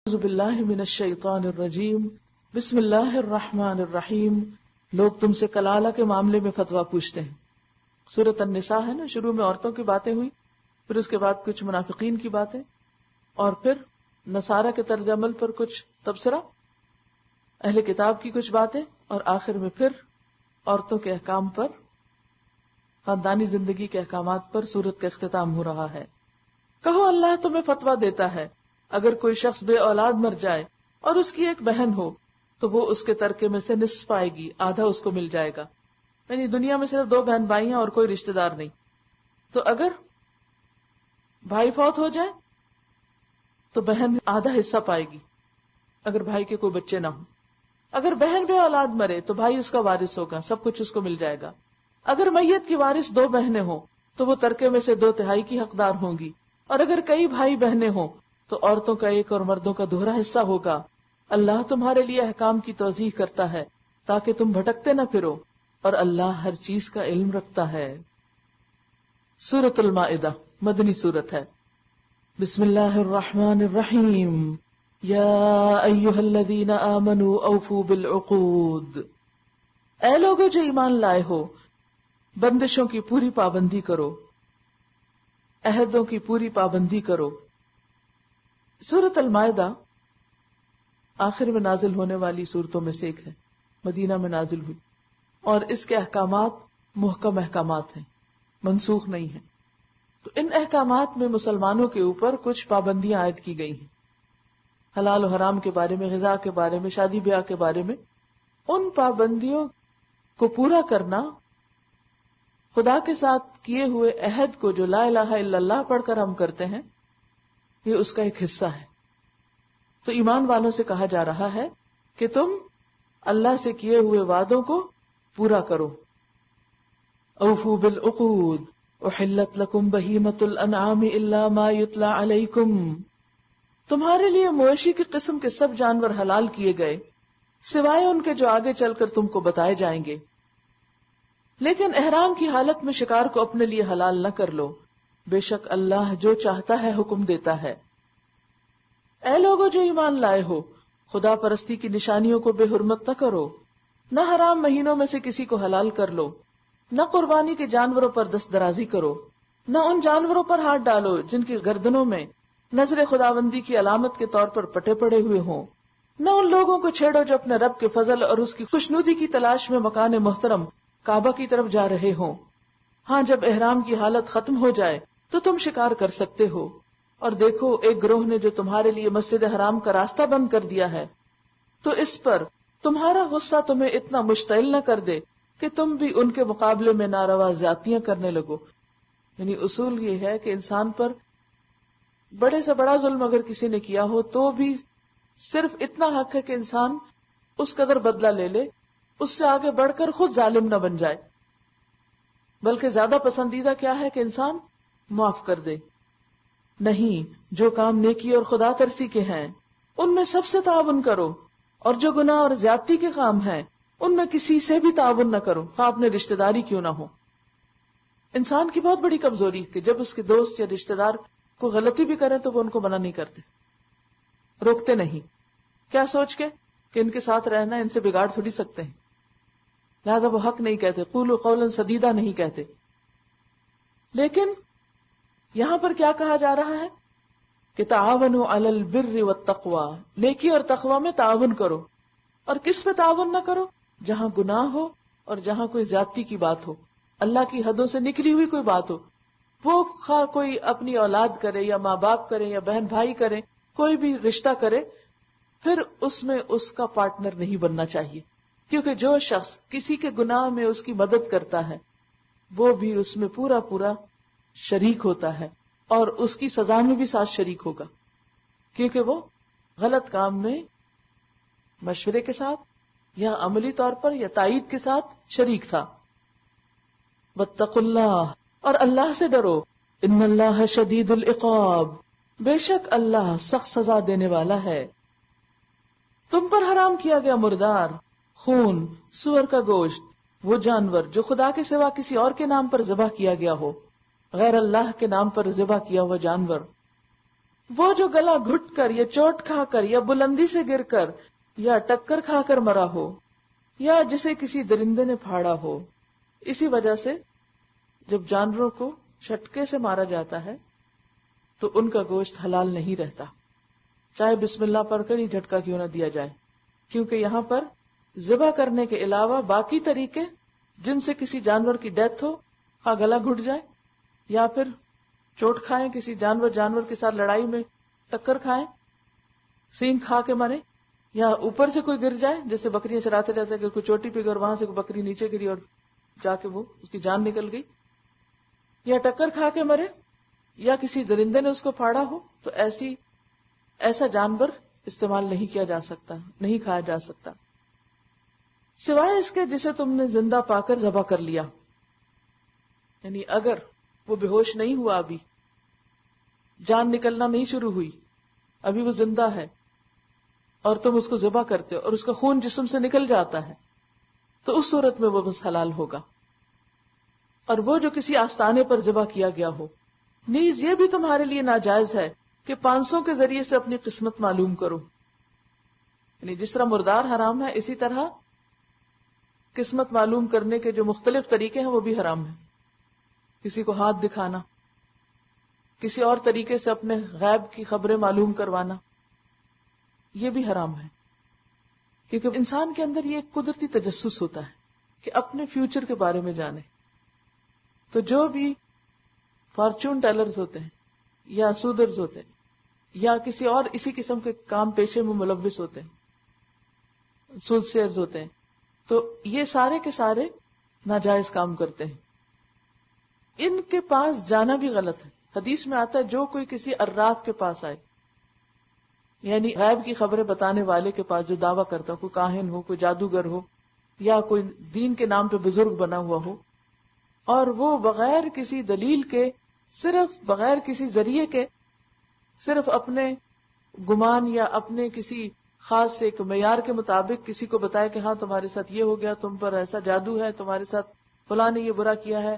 اعوذ باللہ من الشیطان الرجیم بسم اللہ الرحمن الرحیم. لوگ تم سے کلالہ کے معاملے میں فتویٰ پوچھتے ہیں. سورۃ النساء ہے نا، شروع میں عورتوں کی باتیں ہوئی، پھر اس کے بعد کچھ منافقین کی باتیں، اور پھر نصارہ کے طرز عمل پر کچھ تبصرہ، اہل کتاب کی کچھ باتیں، اور آخر میں پھر عورتوں کے احکام پر، خاندانی زندگی کے احکامات پر سورت کا اختتام ہو رہا ہے. کہو اللہ تمہیں فتویٰ دیتا ہے، اگر کوئی شخص بے اولاد مر جائے اور اس کی ایک بہن ہو تو وہ اس کے ترکے میں سے نصف پائے گی، آدھا اس کو مل جائے گا. یعنی دنیا میں صرف 2 بہن بھائی ہیں اور کوئی رشتہ دار نہیں. تو اگر بھائی فوت ہو جائے تو بہن آدھا حصہ پائے گی اگر بھائی کے کوئی بچے نہ ہوں. اگر بہن بے اولاد مرے تو بھائی اس کا وارث ہوگا، سب کچھ اس کو مل جائے گا. اگر میت کی وارث 2 بہنیں ہوں تو وہ ترکے میں سے 2/3 کی حقدار ہوں گی. اور اگر کئی بھائی بہنیں ہوں تو عورتوں کا 1 اور مردوں کا 2 حصہ ہوگا. اللہ تمہارے لیے احکام کی توضیح کرتا ہے تاکہ تم بھٹکتے نہ پھرو، اور اللہ ہر چیز کا علم رکھتا ہے. سورۃ المائدہ مدنی سورت ہے. بسم اللہ الرحمن الرحیم. یا ایھا الذین آمنوا اوفوا بالعقود. اے لوگو جو ایمان لائے ہو، بندشوں کی پوری پابندی کرو، عہدوں کی پوری پابندی کرو. سورۃ المائدہ آخر میں نازل ہونے والی سورتوں میں سے ایک ہے، مدینہ میں نازل ہوئی، اور اس کے احکامات محکم احکامات ہیں، منسوخ نہیں ہیں. تو ان احکامات میں مسلمانوں کے اوپر کچھ پابندیاں عائد کی گئی ہیں، حلال و حرام کے بارے میں، غذا کے بارے میں، شادی بیاہ کے بارے میں. ان پابندیوں کو پورا کرنا خدا کے ساتھ کیے ہوئے عہد کو، جو لا الہ الا اللہ پڑھ کر ہم کرتے ہیں، یہ اس کا ایک حصہ ہے. تو ایمان والوں سے کہا جا رہا ہے کہ تم اللہ سے کیے ہوئے وعدوں کو پورا کرو. اوفوا بالعقود احلت لکم بہیمۃ الانعام الا ما یتلی علیکم. تمہارے لیے مویشی کی قسم کے سب جانور حلال کیے گئے سوائے ان کے جو آگے چل کر تم کو بتائے جائیں گے. لیکن احرام کی حالت میں شکار کو اپنے لیے حلال نہ کر لو، بے شک اللہ جو چاہتا ہے حکم دیتا ہے. اے لوگو جو ایمان لائے ہو، خدا پرستی کی نشانیوں کو بے حرمت نہ کرو، نہ حرام مہینوں میں سے کسی کو حلال کر لو، نہ قربانی کے جانوروں پر دست درازی کرو، نہ ان جانوروں پر ہاتھ ڈالو جن کی گردنوں میں نظر خداوندی کی علامت کے طور پر پٹے پڑے ہوئے ہوں، نہ ان لوگوں کو چھیڑو جو اپنے رب کے فضل اور اس کی خوشنودی کی تلاش میں مکان محترم کعبہ کی طرف جا رہے ہوں. ہاں جب احرام کی حالت ختم ہو جائے تو تم شکار کر سکتے ہو. اور دیکھو، ایک گروہ نے جو تمہارے لیے مسجد حرام کا راستہ بند کر دیا ہے، تو اس پر تمہارا غصہ تمہیں اتنا مشتعل نہ کر دے کہ تم بھی ان کے مقابلے میں ناروا زیادتیاں کرنے لگو. یعنی اصول یہ ہے کہ انسان پر بڑے سے بڑا ظلم اگر کسی نے کیا ہو تو بھی صرف اتنا حق ہے کہ انسان اس قدر بدلہ لے لے، اس سے آگے بڑھ کر خود ظالم نہ بن جائے. بلکہ زیادہ پسندیدہ کیا ہے کہ انسان معاف کر دے. نہیں، جو کام نیکی اور خدا ترسی کے ہیں ان میں سب سے تعاون کرو، اور جو گناہ اور زیادتی کے کام ہیں ان میں کسی سے بھی تعاون نہ کرو، خواہ اپنے رشتہ داری کیوں نہ ہو. انسان کی بہت بڑی کمزوری کہ جب اس کے دوست یا رشتہ دار کو غلطی بھی کریں تو وہ ان کو منع نہیں کرتے، روکتے نہیں. کیا سوچ کے کہ ان کے ساتھ رہنا ان سے بگاڑ تھوڑی سکتے ہیں، لہذا وہ حق نہیں کہتے، قولوا قولا سدیدا نہیں کہتے. لیکن یہاں پر کیا کہا جا رہا ہے کہ تعاونوا علی البر والتقوی، نیکی اور تقوی میں تعاون کرو. اور کس پہ تعاون نہ کرو؟ جہاں گناہ ہو اور جہاں کوئی زیادتی کی بات ہو، اللہ کی حدوں سے نکلی ہوئی کوئی بات ہو، وہ خواہ کوئی اپنی اولاد کرے یا ماں باپ کرے یا بہن بھائی کرے، کوئی بھی رشتہ کرے، پھر اس میں اس کا پارٹنر نہیں بننا چاہیے. کیونکہ جو شخص کسی کے گناہ میں اس کی مدد کرتا ہے وہ بھی اس میں پورا پورا شریک ہوتا ہے، اور اس کی سزا میں بھی ساتھ شریک ہوگا، کیونکہ وہ غلط کام میں مشورے کے ساتھ یا عملی طور پر یا تائید کے ساتھ شریک تھا. واتقوا اللہ، اور اللہ سے ڈرو، ان اللہ شدید العقاب، بے شک اللہ سخت سزا دینے والا ہے. تم پر حرام کیا گیا مردار، خون، سور کا گوشت، وہ جانور جو خدا کے سوا کسی اور کے نام پر ذبح کیا گیا ہو، غیر اللہ کے نام پر ذبح کیا ہوا جانور، وہ جو گلا گھٹ کر یا چوٹ کھا کر یا بلندی سے گر کر یا ٹکر کھا کر مرا ہو یا جسے کسی درندے نے پھاڑا ہو. اسی وجہ سے جب جانوروں کو چھٹکے سے مارا جاتا ہے تو ان کا گوشت حلال نہیں رہتا، چاہے بسم اللہ پڑھ کر ہی جھٹکا کیوں نہ دیا جائے، کیونکہ یہاں پر ذبح کرنے کے علاوہ باقی طریقے جن سے کسی جانور کی ڈیتھ ہو، خواہ گلا گھٹ جائے یا پھر چوٹ کھائیں، کسی جانور کے ساتھ لڑائی میں ٹکر کھائیں، سینگ کھا کے مرے، یا اوپر سے کوئی گر جائے، جیسے بکریاں چراتے رہتے کہ کوئی چوٹی پہ گئی اور وہاں سے کوئی بکری نیچے گری اور جا کے وہ اس کی جان نکل گئی، یا ٹکر کھا کے مرے، یا کسی درندے نے اس کو پھاڑا ہو، تو ایسا جانور استعمال نہیں کیا جا سکتا، نہیں کھایا جا سکتا، سوائے اس کے جسے تم نے زندہ پا کر ذبح کر لیا. یعنی اگر وہ بے ہوش نہیں ہوا، ابھی جان نکلنا نہیں شروع ہوئی، ابھی وہ زندہ ہے اور تم اس کو ذبح کرتے ہو اور اس کا خون جسم سے نکل جاتا ہے، تو اس صورت میں وہ بس حلال ہوگا. اور وہ جو کسی آستانے پر ذبح کیا گیا ہو، نیز یہ بھی تمہارے لیے ناجائز ہے کہ 500 کے ذریعے سے اپنی قسمت معلوم کرو. یعنی جس طرح مردار حرام ہے، اسی طرح قسمت معلوم کرنے کے جو مختلف طریقے ہیں وہ بھی حرام ہیں. کسی کو ہاتھ دکھانا، کسی اور طریقے سے اپنے غیب کی خبریں معلوم کروانا، یہ بھی حرام ہے، کیونکہ انسان کے اندر یہ ایک قدرتی تجسس ہوتا ہے کہ اپنے فیوچر کے بارے میں جانے. تو جو بھی فارچون ٹیلرز ہوتے ہیں یا سودرز ہوتے ہیں یا کسی اور اسی قسم کے کام پیشے میں ملوث ہوتے ہیں، سود سیئرز ہوتے ہیں، تو یہ سارے کے سارے ناجائز کام کرتے ہیں. ان کے پاس جانا بھی غلط ہے. حدیث میں آتا ہے جو کوئی کسی عراف کے پاس آئے، یعنی غیب کی خبریں بتانے والے کے پاس جو دعویٰ کرتا ہو، کوئی کاہن ہو، کوئی جادوگر ہو، یا کوئی دین کے نام پہ بزرگ بنا ہوا ہو، اور وہ بغیر کسی دلیل کے، صرف بغیر کسی ذریعے کے، صرف اپنے گمان یا اپنے کسی خاص ایک معیار کے مطابق کسی کو بتائے کہ ہاں تمہارے ساتھ یہ ہو گیا، تم پر ایسا جادو ہے، تمہارے ساتھ فلاں نے یہ برا کیا ہے،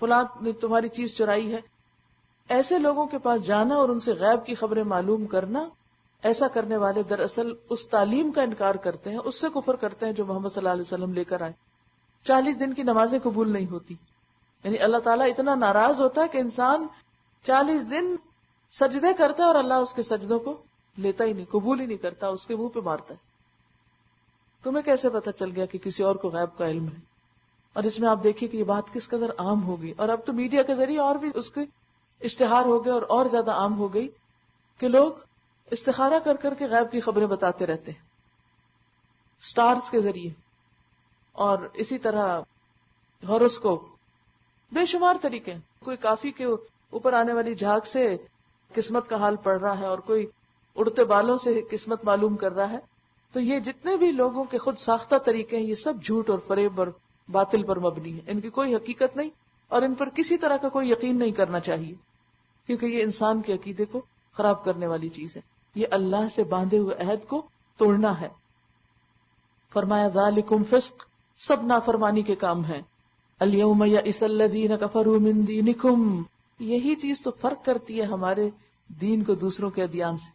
فلاں نے تمہاری چیز چرائی ہے، ایسے لوگوں کے پاس جانا اور ان سے غیب کی خبریں معلوم کرنا، ایسا کرنے والے دراصل اس تعلیم کا انکار کرتے ہیں، اس سے کفر کرتے ہیں جو محمد صلی اللہ علیہ وسلم لے کر آئے. 40 دن کی نمازیں قبول نہیں ہوتی، یعنی اللہ تعالیٰ اتنا ناراض ہوتا ہے کہ انسان 40 دن سجدے کرتا ہے اور اللہ اس کے سجدوں کو لیتا ہی نہیں، قبول ہی نہیں کرتا، اس کے منہ پہ مارتا ہے. تمہیں کیسے پتا چل گیا کہ کسی اور کو غیب کا علم ہے؟ اور اس میں آپ دیکھیے کہ یہ بات کس قدر عام ہو گئی، اور اب تو میڈیا کے ذریعے اور بھی اس کے اشتہار ہو گئے اور زیادہ عام ہو گئی کہ لوگ استخارہ کر کر کے غیب کی خبریں بتاتے رہتے ہیں سٹارز کے ذریعے، اور اسی طرح ہاروسکوپ، بے شمار طریقے. کوئی کافی کے اوپر آنے والی جھاگ سے قسمت کا حال پڑھ رہا ہے اور کوئی اڑتے بالوں سے قسمت معلوم کر رہا ہے. تو یہ جتنے بھی لوگوں کے خود ساختہ طریقے ہیں، یہ سب جھوٹ اور فریب اور باطل پر مبنی ہے، ان کی کوئی حقیقت نہیں اور ان پر کسی طرح کا کوئی یقین نہیں کرنا چاہیے، کیونکہ یہ انسان کے عقیدے کو خراب کرنے والی چیز ہے. یہ اللہ سے باندھے ہوئے عہد کو توڑنا ہے. فرمایا ذالکم فسق، سب نافرمانی کے کام ہیں. الیوم یئس الذین کفروا من دینکم، یہی چیز تو فرق کرتی ہے ہمارے دین کو دوسروں کے ادیان سے.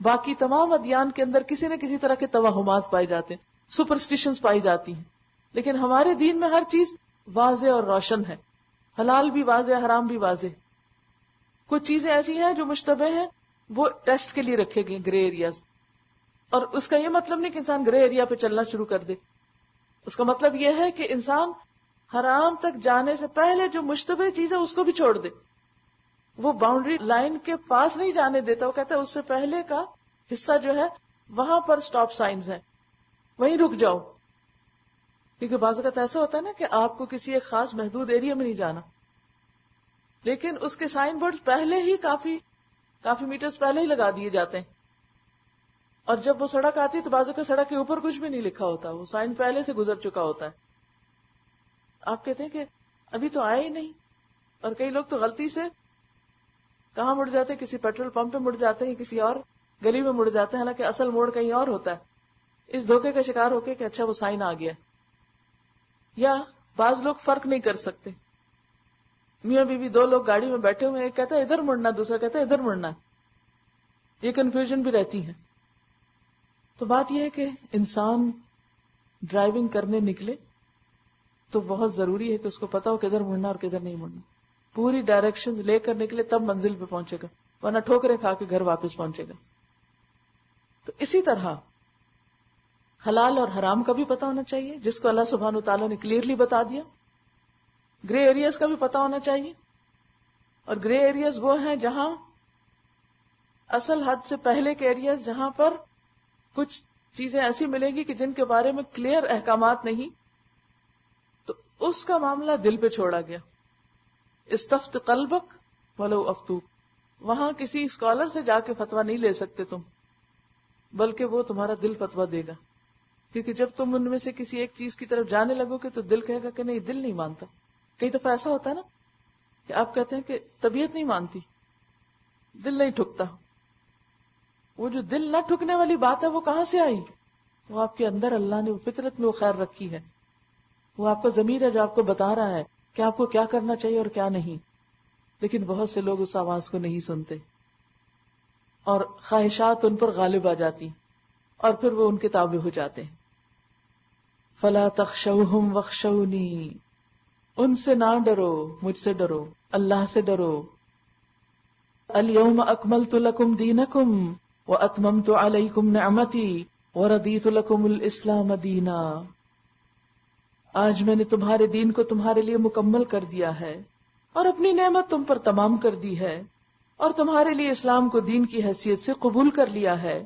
باقی تمام ادیان کے اندر کسی نہ کسی طرح کے توہمات پائے جاتے ہیں، سپرسٹیشنز پائی جاتی ہیں، لیکن ہمارے دین میں ہر چیز واضح اور روشن ہے، حلال بھی واضح، حرام بھی واضح. کچھ چیزیں ایسی ہیں جو مشتبہ ہیں، وہ ٹیسٹ کے لیے رکھے گئے گرے ایریاز، اور اس کا یہ مطلب نہیں کہ انسان گرے ایریا پہ چلنا شروع کر دے. اس کا مطلب یہ ہے کہ انسان حرام تک جانے سے پہلے جو مشتبہ چیز ہے اس کو بھی چھوڑ دے. وہ باؤنڈری لائن کے پاس نہیں جانے دیتا، وہ کہتا ہے اس سے پہلے کا حصہ جو ہے وہاں پر سٹاپ سائنز ہیں، وہیں رک جاؤ. کیونکہ بعض اوقات ایسا ہوتا ہے نا کہ آپ کو کسی ایک خاص محدود ایریا میں نہیں جانا، لیکن اس کے سائن بورڈ پہلے ہی کافی میٹرز پہلے ہی لگا دیے جاتے ہیں، اور جب وہ سڑک آتی ہے تو بعض اوقات سڑک کے اوپر کچھ بھی نہیں لکھا ہوتا، وہ سائن پہلے سے گزر چکا ہوتا ہے. آپ کہتے ہیں کہ ابھی تو آئے ہی نہیں، اور کئی لوگ تو غلطی سے کہاں مڑ جاتے ہیں، کسی پیٹرول پمپ پہ مڑ جاتے ہیں، کسی اور گلی میں مڑ جاتے ہیں، حالانکہ اصل موڑ کہیں اور ہوتا ہے. اس دھوکے کا شکار ہو کے کہ اچھا وہ سائن آ گیا. یا بعض لوگ فرق نہیں کر سکتے، میاں بیوی 2 لوگ گاڑی میں بیٹھے ہوئے، ایک کہتا ہے ادھر مڑنا، دوسرا کہتا ہے ادھر مڑنا، یہ کنفیوژن بھی رہتی ہے. تو بات یہ ہے کہ انسان ڈرائیونگ کرنے نکلے تو بہت ضروری ہے کہ اس کو پتا ہو کدھر مڑنا اور کدھر نہیں مڑنا. پوری ڈائریکشن لے کر نکلے تب منزل پہ پہنچے گا، ورنہ ٹھوکریں کھا کے گھر واپس پہنچے گا. تو اسی طرح حلال اور حرام کا بھی پتا ہونا چاہیے، جس کو اللہ سبحانہ وتعالیٰ نے کلیئرلی بتا دیا. گرے ایریاز کا بھی پتا ہونا چاہیے، اور گرے ایریاز وہ ہیں جہاں اصل حد سے پہلے کے ایریاز جہاں پر کچھ چیزیں ایسی ملیں گی کہ جن کے بارے میں کلیئر احکامات نہیں، تو اس کا معاملہ دل پہ چھوڑا گیا. استفت قلبک ولو افتوک، وہاں کسی اسکالر سے جا کے فتویٰ نہیں لے سکتے تم، بلکہ وہ تمہارا دل فتویٰ دے گا. کیونکہ جب تم ان میں سے کسی ایک چیز کی طرف جانے لگو گے تو دل کہے گا کہ نہیں، دل نہیں مانتا. کئی دفعہ ایسا ہوتا ہے نا کہ آپ کہتے ہیں کہ طبیعت نہیں مانتی، دل نہیں ٹھکتا. وہ جو دل نہ ٹھکنے والی بات ہے وہ کہاں سے آئی؟ وہ آپ کے اندر اللہ نے فطرت میں وہ خیر رکھی ہے. وہ آپ کا ضمیر ہے جو آپ کو بتا رہا ہے کہ آپ کو کیا کرنا چاہیے اور کیا نہیں. لیکن بہت سے لوگ اس آواز کو نہیں سنتے اور خواہشات ان پر غالب آ جاتی اور پھر وہ ان کے تابع ہو جاتے ہیں. فلا تخشوہم واخشونی، ان سے نہ ڈرو، مجھ سے ڈرو، اللہ سے ڈرو. الیوم اکملت لکم دینکم واتممت علیکم نعمتی وردیت لکم الاسلام دینا. آج میں نے تمہارے دین کو تمہارے لیے مکمل کر دیا ہے اور اپنی نعمت تم پر تمام کر دی ہے اور تمہارے لیے اسلام کو دین کی حیثیت سے قبول کر لیا ہے.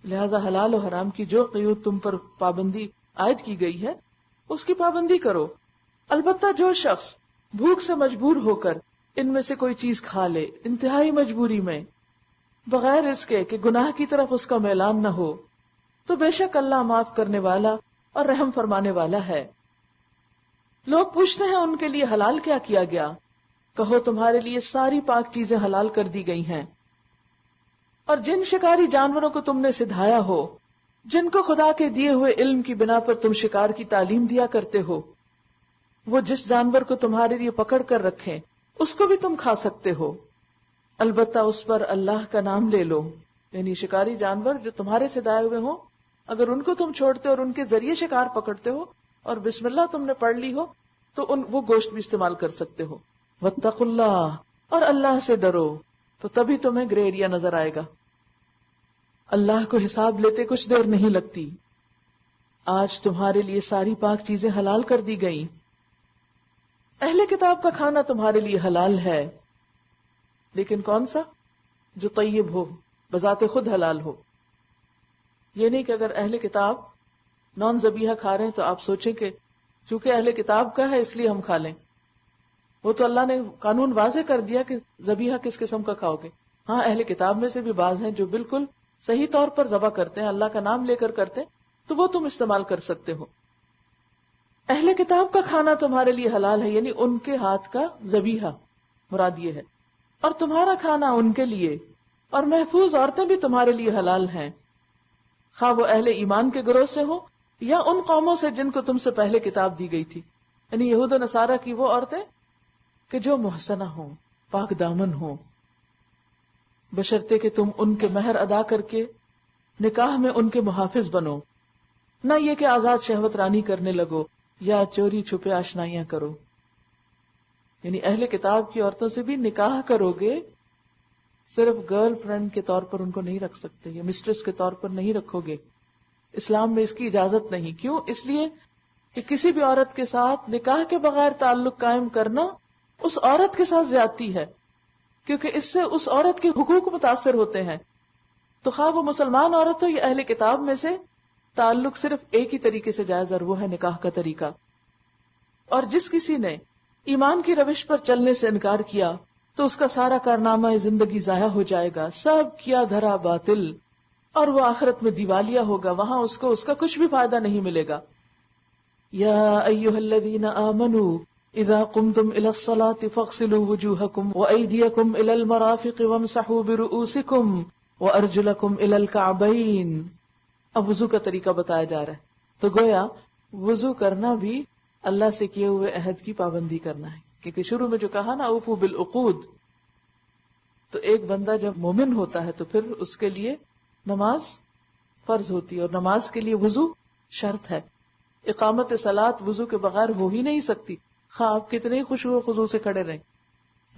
لہذا حلال و حرام کی جو قیود تم پر پابندی عائد کی گئی ہے اس کی پابندی کرو. البتہ جو شخص بھوک سے مجبور ہو کر ان میں سے کوئی چیز کھا لے انتہائی مجبوری میں، بغیر اس کے کہ گناہ کی طرف اس کا میلان نہ ہو، تو بے شک اللہ معاف کرنے والا اور رحم فرمانے والا ہے. لوگ پوچھتے ہیں ان کے لیے حلال کیا کیا گیا؟ کہو تمہارے لیے ساری پاک چیزیں حلال کر دی گئی ہیں، اور جن شکاری جانوروں کو تم نے سدھایا ہو، جن کو خدا کے دیے ہوئے علم کی بنا پر تم شکار کی تعلیم دیا کرتے ہو، وہ جس جانور کو تمہارے لیے پکڑ کر رکھیں اس کو بھی تم کھا سکتے ہو، البتہ اس پر اللہ کا نام لے لو. یعنی شکاری جانور جو تمہارے سدھائے ہوئے ہوں، اگر ان کو تم چھوڑتے اور ان کے ذریعے شکار پکڑتے ہو اور بسم اللہ تم نے پڑھ لی ہو تو وہ گوشت بھی استعمال کر سکتے ہو. واتقوا اللہ، اور اللہ سے ڈرو، تو تبھی تمہیں گرے ایریا نظر آئے گا. اللہ کو حساب لیتے کچھ دیر نہیں لگتی. آج تمہارے لیے ساری پاک چیزیں حلال کر دی گئیں. اہل کتاب کا کھانا تمہارے لیے حلال ہے، لیکن کون سا؟ جو طیب ہو، بذات خود حلال ہو. یہ نہیں کہ اگر اہل کتاب نان ذبیحہ کھا رہے ہیں تو آپ سوچیں کہ چونکہ اہل کتاب کا ہے اس لیے ہم کھا لیں. وہ تو اللہ نے قانون واضح کر دیا کہ ذبیحہ کس قسم کا کھاؤ گے. ہاں اہل کتاب میں سے بھی بعض ہیں جو بالکل صحیح طور پر ذبح کرتے ہیں، اللہ کا نام لے کر کرتے ہیں، تو وہ تم استعمال کر سکتے ہو. اہل کتاب کا کھانا تمہارے لیے حلال ہے، یعنی ان کے ہاتھ کا ذبیحہ مراد یہ ہے، اور تمہارا کھانا ان کے لیے، اور محفوظ عورتیں بھی تمہارے لیے حلال ہیں، خواہ وہ اہل ایمان کے گروہ سے ہو یا ان قوموں سے جن کو تم سے پہلے کتاب دی گئی تھی. یعنی یہود و نصارہ کی وہ عورتیں کہ جو محسنہ ہوں، پاک دامن ہوں، بشرطے کہ تم ان کے مہر ادا کر کے نکاح میں ان کے محافظ بنو، نہ یہ کہ آزاد شہوت رانی کرنے لگو یا چوری چھپے آشنائیاں کرو. یعنی اہل کتاب کی عورتوں سے بھی نکاح کرو گے، صرف گرل فرینڈ کے طور پر ان کو نہیں رکھ سکتے یا مسٹریس کے طور پر نہیں رکھو گے. اسلام میں اس کی اجازت نہیں. کیوں؟ اس لیے کہ کسی بھی عورت کے ساتھ نکاح کے بغیر تعلق قائم کرنا اس عورت کے ساتھ زیادتی ہے، کیونکہ اس سے اس عورت کے حقوق متاثر ہوتے ہیں. تو خواہ وہ مسلمان عورت ہو یا اہل کتاب میں سے، تعلق صرف ایک ہی طریقے سے جائز اور وہ ہے نکاح کا طریقہ. اور جس کسی نے ایمان کی روش پر چلنے سے انکار کیا تو اس کا سارا کارنامہ زندگی ضائع ہو جائے گا، سب کیا دھرا باطل، اور وہ آخرت میں دیوالیہ ہوگا، وہاں اس کو اس کا کچھ بھی فائدہ نہیں ملے گا. یا ایھا الذین آمنوا اذا قمتم الى الصلاة فاغسلوا وجوہکم وایدیکم الى المرافق وامسحوا برؤوسکم وارجلکم الى الکعبین. اب وضو کا طریقہ بتایا جا رہا ہے. تو گویا وضو کرنا بھی اللہ سے کیے ہوئے عہد کی پابندی کرنا ہے، کیونکہ شروع میں جو کہا نا اوفوا بالعقود، تو ایک بندہ جب مومن ہوتا ہے تو پھر اس کے لیے نماز فرض ہوتی ہے، اور نماز کے لیے وضو شرط ہے. اقامت صلاۃ وضو کے بغیر ہو ہی نہیں سکتی، خواہ آپ کتنے ہی خشوع و خضوع سے کھڑے رہیں،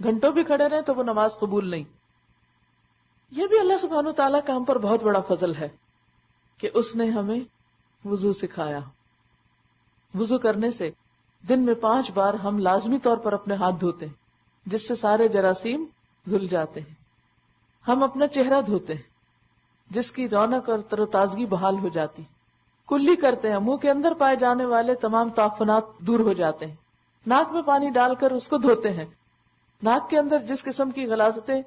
گھنٹوں بھی کھڑے رہیں تو وہ نماز قبول نہیں. یہ بھی اللہ سبحانہ وتعالیٰ کا ہم پر بہت بڑا فضل ہے کہ اس نے ہمیں وضو سکھایا. وضو کرنے سے دن میں 5 بار ہم لازمی طور پر اپنے ہاتھ دھوتے ہیں، جس سے سارے جراثیم دھل جاتے ہیں. ہم اپنا چہرہ دھوتے ہیں، جس کی رونق اور تر و تازگی بحال ہو جاتی. کلی کرتے ہیں، منہ کے اندر پائے جانے والے تمام تعفنات دور ہو جاتے ہیں. ناک میں پانی ڈال کر اس کو دھوتے ہیں. ناک کے اندر جس قسم کی غلاظتیں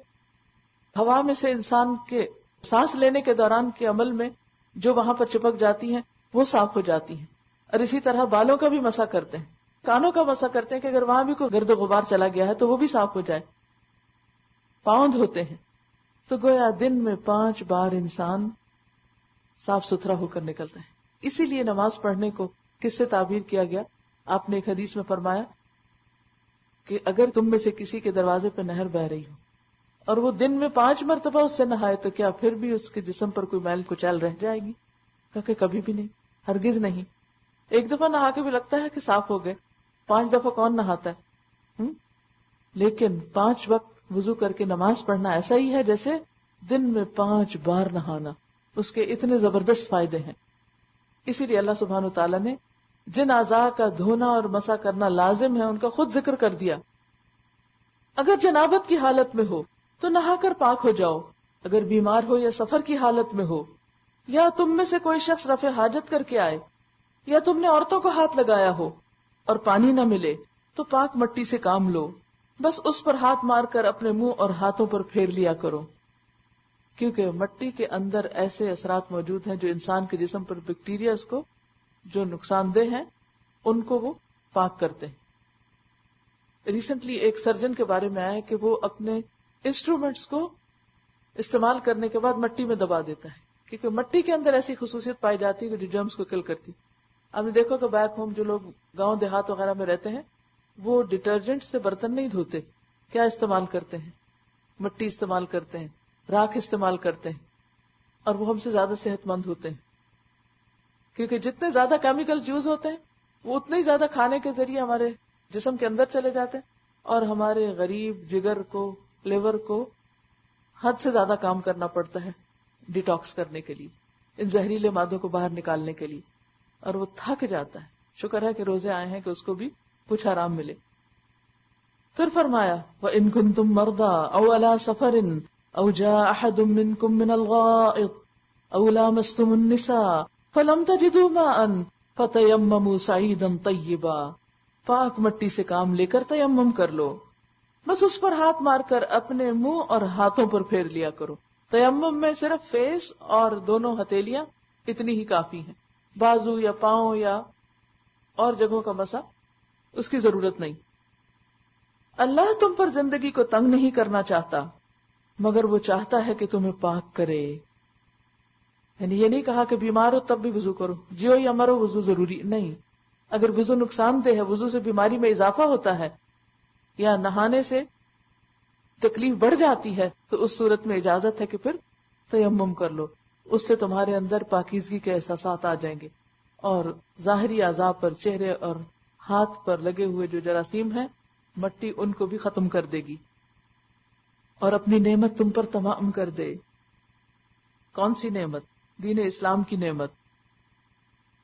ہوا میں سے انسان کے سانس لینے کے دوران کے عمل میں جو وہاں پر چپک جاتی ہیں وہ صاف ہو جاتی ہیں. اور اسی طرح بالوں کا بھی مسح کرتے ہیں، کانوں کا مسح کرتے ہیں کہ اگر وہاں بھی کوئی گرد و غبار چلا گیا ہے تو وہ بھی صاف ہو جائے. پاؤں دھوتے ہیں. تو گویا دن میں 5 بار انسان صاف ستھرا ہو کر نکلتا ہے. اسی لیے نماز پڑھنے کو کس سے تعبیر کیا گیا؟ آپ نے ایک حدیث میں فرمایا کہ اگر تم میں سے کسی کے دروازے پہ نہر بہ رہی ہو اور وہ دن میں 5 مرتبہ اس سے نہائے تو کیا پھر بھی اس کے جسم پر کوئی میل کچیل رہ جائے گی؟ کہ کبھی بھی نہیں، ہرگز نہیں. ایک دفعہ نہا کے بھی لگتا ہے کہ صاف ہو گئے، 5 دفعہ کون نہاتا ہے؟ لیکن 5 وقت وضو کر کے نماز پڑھنا ایسا ہی ہے جیسے دن میں 5 بار نہانا. اس کے اتنے زبردست فائدے ہیں. اسی لیے اللہ سبحانہ وتعالیٰ نے جن اعضاء کا دھونا اور مسح کرنا لازم ہے ان کا خود ذکر کر دیا. اگر جنابت کی حالت میں ہو تو نہا کر پاک ہو جاؤ. اگر بیمار ہو یا سفر کی حالت میں ہو، یا تم میں سے کوئی شخص رفع حاجت کر کے آئے، یا تم نے عورتوں کو ہاتھ لگایا ہو اور پانی نہ ملے تو پاک مٹی سے کام لو. بس اس پر ہاتھ مار کر اپنے منہ اور ہاتھوں پر پھیر لیا کرو، کیونکہ مٹی کے اندر ایسے اثرات موجود ہیں جو انسان کے جسم پر بیکٹیریا کو جو نقصان دہ ہیں ان کو وہ پاک کرتے ہیں. ریسنٹلی ایک سرجن کے بارے میں آیا کہ وہ اپنے انسٹرومنٹس کو استعمال کرنے کے بعد مٹی میں دبا دیتا ہے، کیونکہ مٹی کے اندر ایسی خصوصیت پائی جاتی ہے جو جرمز کو کل کرتی. آپ نے دیکھو کہ بیک ہوم جو لوگ گاؤں دیہات وغیرہ میں رہتے ہیں وہ ڈٹرجنٹ سے برتن نہیں دھوتے. کیا استعمال کرتے ہیں؟ مٹی استعمال کرتے ہیں، راکھ استعمال کرتے ہیں، اور وہ ہم سے زیادہ صحت مند ہوتے ہیں، کیونکہ جتنے زیادہ کیمیکلز یوز ہوتے ہیں وہ اتنے ہی زیادہ کھانے کے ذریعے ہمارے جسم کے اندر چلے جاتے ہیں، اور ہمارے غریب جگر کو، لیور کو حد سے زیادہ کام کرنا پڑتا ہے ڈیٹاکس کرنے کے لیے، ان زہریلے مادوں کو باہر نکالنے کے لیے، اور وہ تھک جاتا ہے. شکر ہے کہ روزے آئے ہیں کہ اس کو بھی کچھ آرام ملے. پھر فرمایا وَإِن كُنتُم مَرْضَىٰ أَوْ عَلَىٰ سَفَرٍ أَوْ جَاءَ أَحَدٌ مِّنكُم مِّنَ الْغَائِطِ أَوْ لَامَسْتُمُ النِّسَاءَ فَلَمْ تَجِدُوا مَاءً فَتَيَمَّمُوا صَعِيدًا طَيِّبًا. پاک مٹی سے کام لے کر تیمم کر لو، بس اس پر ہاتھ مار کر اپنے منہ اور ہاتھوں پر پھیر لیا کرو. تیمم میں صرف فیس اور دونوں ہتھیلیاں اتنی ہی کافی ہیں، بازو یا پاؤں یا اور جگہوں کا مسح اس کی ضرورت نہیں. اللہ تم پر زندگی کو تنگ نہیں کرنا چاہتا، مگر وہ چاہتا ہے کہ تمہیں پاک کرے. یعنی یہ نہیں کہا کہ بیمار ہو تب بھی وضو کرو، جیو یا مرو وضو ضروری نہیں. اگر وضو نقصان دہ ہے، وضو سے بیماری میں اضافہ ہوتا ہے یا نہانے سے تکلیف بڑھ جاتی ہے، تو اس صورت میں اجازت ہے کہ پھر تیمم کر لو. اس سے تمہارے اندر پاکیزگی کے احساسات آ جائیں گے، اور ظاہری اعضاء پر، چہرے اور ہاتھ پر لگے ہوئے جو جراثیم ہیں مٹی ان کو بھی ختم کر دے گی اور اپنی نعمت تم پر تمام کر دے. کون سی نعمت؟ دین اسلام کی نعمت.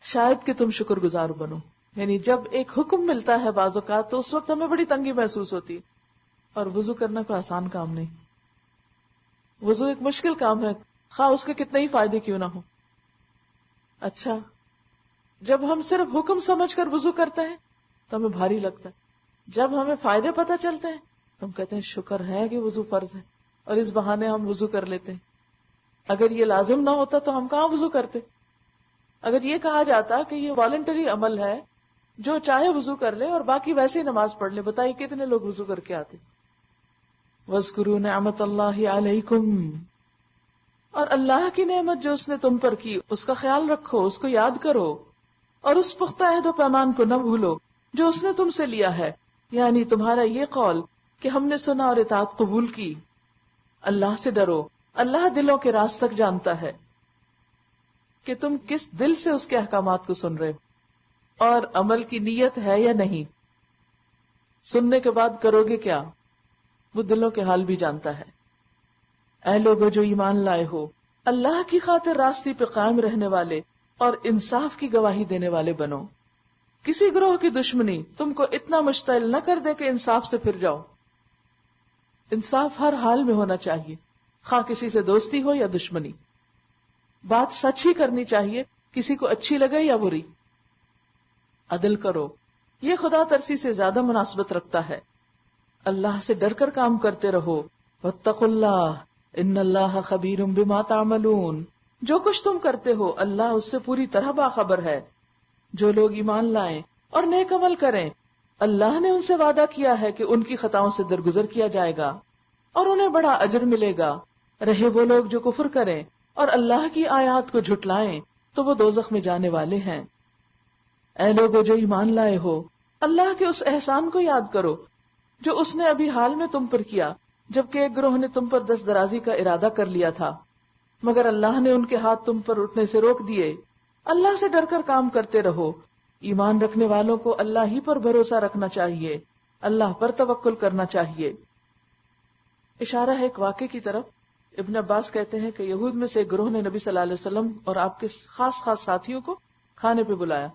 شاید کہ تم شکر گزار بنو. یعنی جب ایک حکم ملتا ہے بعض اوقات تو اس وقت ہمیں بڑی تنگی محسوس ہوتی ہے، اور وضو کرنا کوئی آسان کام نہیں. وضو ایک مشکل کام ہے، خواہ اس کے کتنے ہی فائدے کیوں نہ ہو. اچھا، جب ہم صرف حکم سمجھ کر وضو کرتے ہیں تو ہمیں بھاری لگتا ہے. جب ہمیں فائدے پتہ چلتے ہیں تو ہم کہتے ہیں شکر ہے کہ وضو فرض ہے، اور اس بہانے ہم وضو کر لیتے ہیں. اگر یہ لازم نہ ہوتا تو ہم کہاں وضو کرتے. اگر یہ کہا جاتا کہ یہ والنٹری عمل ہے، جو چاہے وضو کر لے اور باقی ویسے ہی نماز پڑھ لے، بتائیے کتنے لوگ وضو کر کے آتے. وَاذْكُرُوا نِعْمَتَ اللَّهِ عَلَيْكُمْ، اور اللہ کی نعمت جو اس نے تم پر کی اس کا خیال رکھو، اس کو یاد کرو، اور اس پختہ عہد و پیمان کو نہ بھولو جو اس نے تم سے لیا ہے. یعنی تمہارا یہ قول کہ ہم نے سنا اور اطاعت قبول کی، اللہ سے ڈرو. اللہ دلوں کے راز تک جانتا ہے کہ تم کس دل سے اس کے احکامات کو سن رہے ہو اور عمل کی نیت ہے یا نہیں. سننے کے بعد کرو گے کیا، وہ دلوں کے حال بھی جانتا ہے. اے لوگو جو ایمان لائے ہو، اللہ کی خاطر راستے پہ قائم رہنے والے اور انصاف کی گواہی دینے والے بنو. کسی گروہ کی دشمنی تم کو اتنا مشتعل نہ کر دے کہ انصاف سے پھر جاؤ. انصاف ہر حال میں ہونا چاہیے، خواہ کسی سے دوستی ہو یا دشمنی. بات سچ ہی کرنی چاہیے، کسی کو اچھی لگے یا بری. عدل کرو، یہ خدا ترسی سے زیادہ مناسبت رکھتا ہے. اللہ سے ڈر کر کام کرتے رہو. واتقوا اللہ ان اللہ خبیر بما تعملون. جو کچھ تم کرتے ہو اللہ اس سے پوری طرح باخبر ہے. جو لوگ ایمان لائیں اور نیک عمل کریں، اللہ نے ان سے وعدہ کیا ہے کہ ان کی خطاؤں سے درگزر کیا جائے گا اور انہیں بڑا اجر ملے گا. رہے وہ لوگ جو کفر کریں اور اللہ کی آیات کو جھٹلائیں تو وہ دوزخ میں جانے والے ہیں. اے لوگو جو ایمان لائے ہو، اللہ کے اس احسان کو یاد کرو جو اس نے ابھی حال میں تم پر کیا، جبکہ ایک گروہ نے تم پر دست درازی کا ارادہ کر لیا تھا، مگر اللہ نے ان کے ہاتھ تم پر اٹھنے سے روک دیے. اللہ سے ڈر کر کام کرتے رہو. ایمان رکھنے والوں کو اللہ ہی پر بھروسہ رکھنا چاہیے، اللہ پر توکل کرنا چاہیے. اشارہ ہے ایک واقعے کی طرف. ابن عباس کہتے ہیں کہ یہود میں سے ایک گروہ نے نبی صلی اللہ علیہ وسلم اور آپ کے خاص ساتھیوں کو کھانے پہ بلایا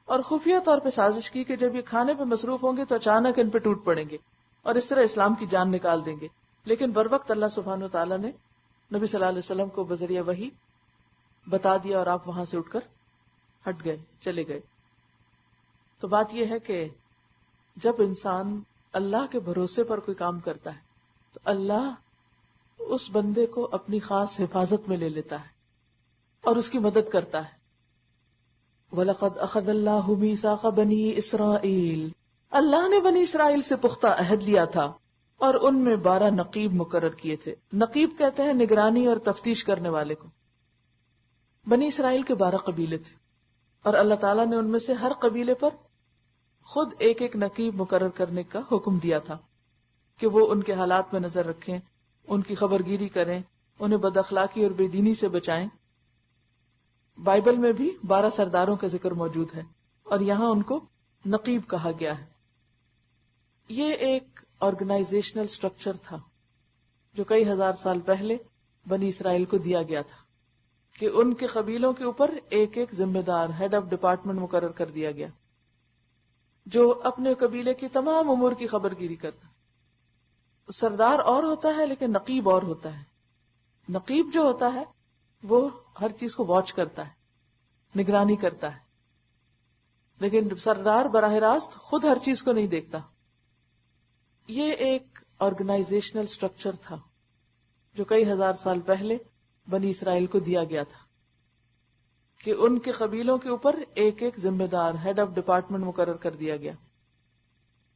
اور خفیہ طور پہ سازش کی کہ جب یہ کھانے پہ مصروف ہوں گے تو اچانک ان پہ ٹوٹ پڑیں گے اور اس طرح اسلام کی جان نکال دیں گے. لیکن بر وقت اللہ سبحانہ وتعالیٰ نے نبی صلی اللہ علیہ وسلم کو بذریعہ وحی بتا دیا اور آپ وہاں سے اٹھ کر ہٹ گئے، چلے گئے. تو بات یہ ہے کہ جب انسان اللہ کے بھروسے پر کوئی کام کرتا ہے تو اللہ اس بندے کو اپنی خاص حفاظت میں لے لیتا ہے اور اس کی مدد کرتا ہے. وَلَقَدْ أَخَذَ اللَّهُ مِيثَاقَ بَنِي إِسْرَائِيلَ. اللہ نے بنی اسرائیل سے پختہ عہد لیا تھا اور ان میں 12 نقیب مقرر کیے تھے. نقیب کہتے ہیں نگرانی اور تفتیش کرنے والے کو. بنی اسرائیل کے 12 قبیلے تھے اور اللہ تعالیٰ نے ان میں سے ہر قبیلے پر خود ایک ایک نقیب مقرر کرنے کا حکم دیا تھا کہ وہ ان کے حالات میں نظر رکھیں، ان کی خبر گیری کریں، انہیں بد اخلاقی اور بے دینی سے بچائیں. بائبل میں بھی 12 سرداروں کا ذکر موجود ہے اور یہاں ان کو نقیب کہا گیا ہے. یہ ایک آرگنائزیشنل سٹرکچر تھا جو کئی ہزار سال پہلے بنی اسرائیل کو دیا گیا تھا کہ ان کے قبیلوں کے اوپر ایک ایک ذمہ دار ہیڈ آف ڈپارٹمنٹ مقرر کر دیا گیا جو اپنے قبیلے کی تمام امور کی خبر گیری کرتا. سردار اور ہوتا ہے لیکن نقیب اور ہوتا ہے. نقیب جو ہوتا ہے وہ ہر چیز کو واچ کرتا ہے، نگرانی کرتا ہے، لیکن سردار براہ راست خود ہر چیز کو نہیں دیکھتا. یہ ایک آرگنائزیشنل سٹرکچر تھا جو کئی ہزار سال پہلے بنی اسرائیل کو دیا گیا تھا کہ ان کے قبیلوں کے اوپر ایک ایک ذمہ دار ہیڈ آف ڈپارٹمنٹ مقرر کر دیا گیا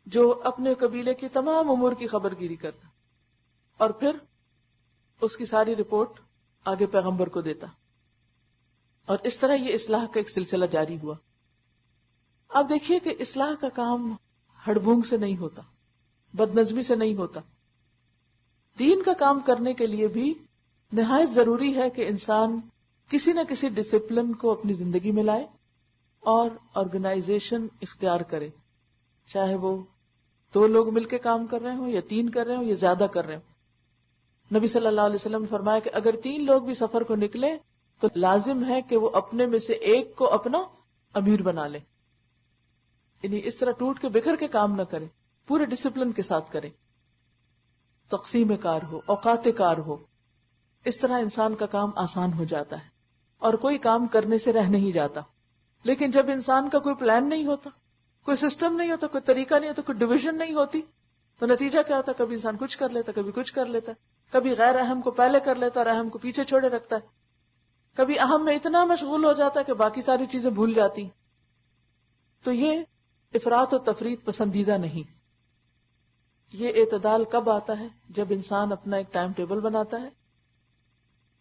جو اپنے قبیلے کی تمام امور کی خبر گیری کرتا اور پھر اس کی ساری رپورٹ آگے پیغمبر کو دیتا. اور اس طرح یہ اصلاح کا ایک سلسلہ جاری ہوا. آپ دیکھیے کہ اصلاح کا کام ہڑبونگ سے نہیں ہوتا، بدنظمی سے نہیں ہوتا. دین کا کام کرنے کے لیے بھی نہایت ضروری ہے کہ انسان کسی نہ کسی ڈسپلن کو اپنی زندگی میں لائے اور آرگنائزیشن اختیار کرے، چاہے وہ 2 لوگ مل کے کام کر رہے ہوں یا 3 کر رہے ہوں یا زیادہ کر رہے ہوں. نبی صلی اللہ علیہ وسلم نے فرمایا کہ اگر 3 لوگ بھی سفر کو نکلے تو لازم ہے کہ وہ اپنے میں سے ایک کو اپنا امیر بنا لے. یعنی اس طرح ٹوٹ کے بکھر کے کام نہ کرے، پورے ڈسپلن کے ساتھ کرے، تقسیم کار ہو، اوقات کار ہو. اس طرح انسان کا کام آسان ہو جاتا ہے اور کوئی کام کرنے سے رہ نہیں جاتا. لیکن جب انسان کا کوئی پلان نہیں ہوتا، کوئی سسٹم نہیں ہوتا، کوئی طریقہ نہیں ہوتا، کوئی ڈویژن نہیں ہوتی، تو نتیجہ کیا ہوتا ہے؟ کبھی انسان کچھ کر لیتا، کبھی کچھ کر لیتا، کبھی غیر اہم کو پہلے کر لیتا اور اہم کو پیچھے چھوڑے رکھتا ہے، کبھی اہم میں اتنا مشغول ہو جاتا ہے کہ باقی ساری چیزیں بھول جاتی. تو یہ افراط و تفریط پسندیدہ نہیں. یہ اعتدال کب آتا ہے؟ جب انسان اپنا ایک ٹائم ٹیبل بناتا ہے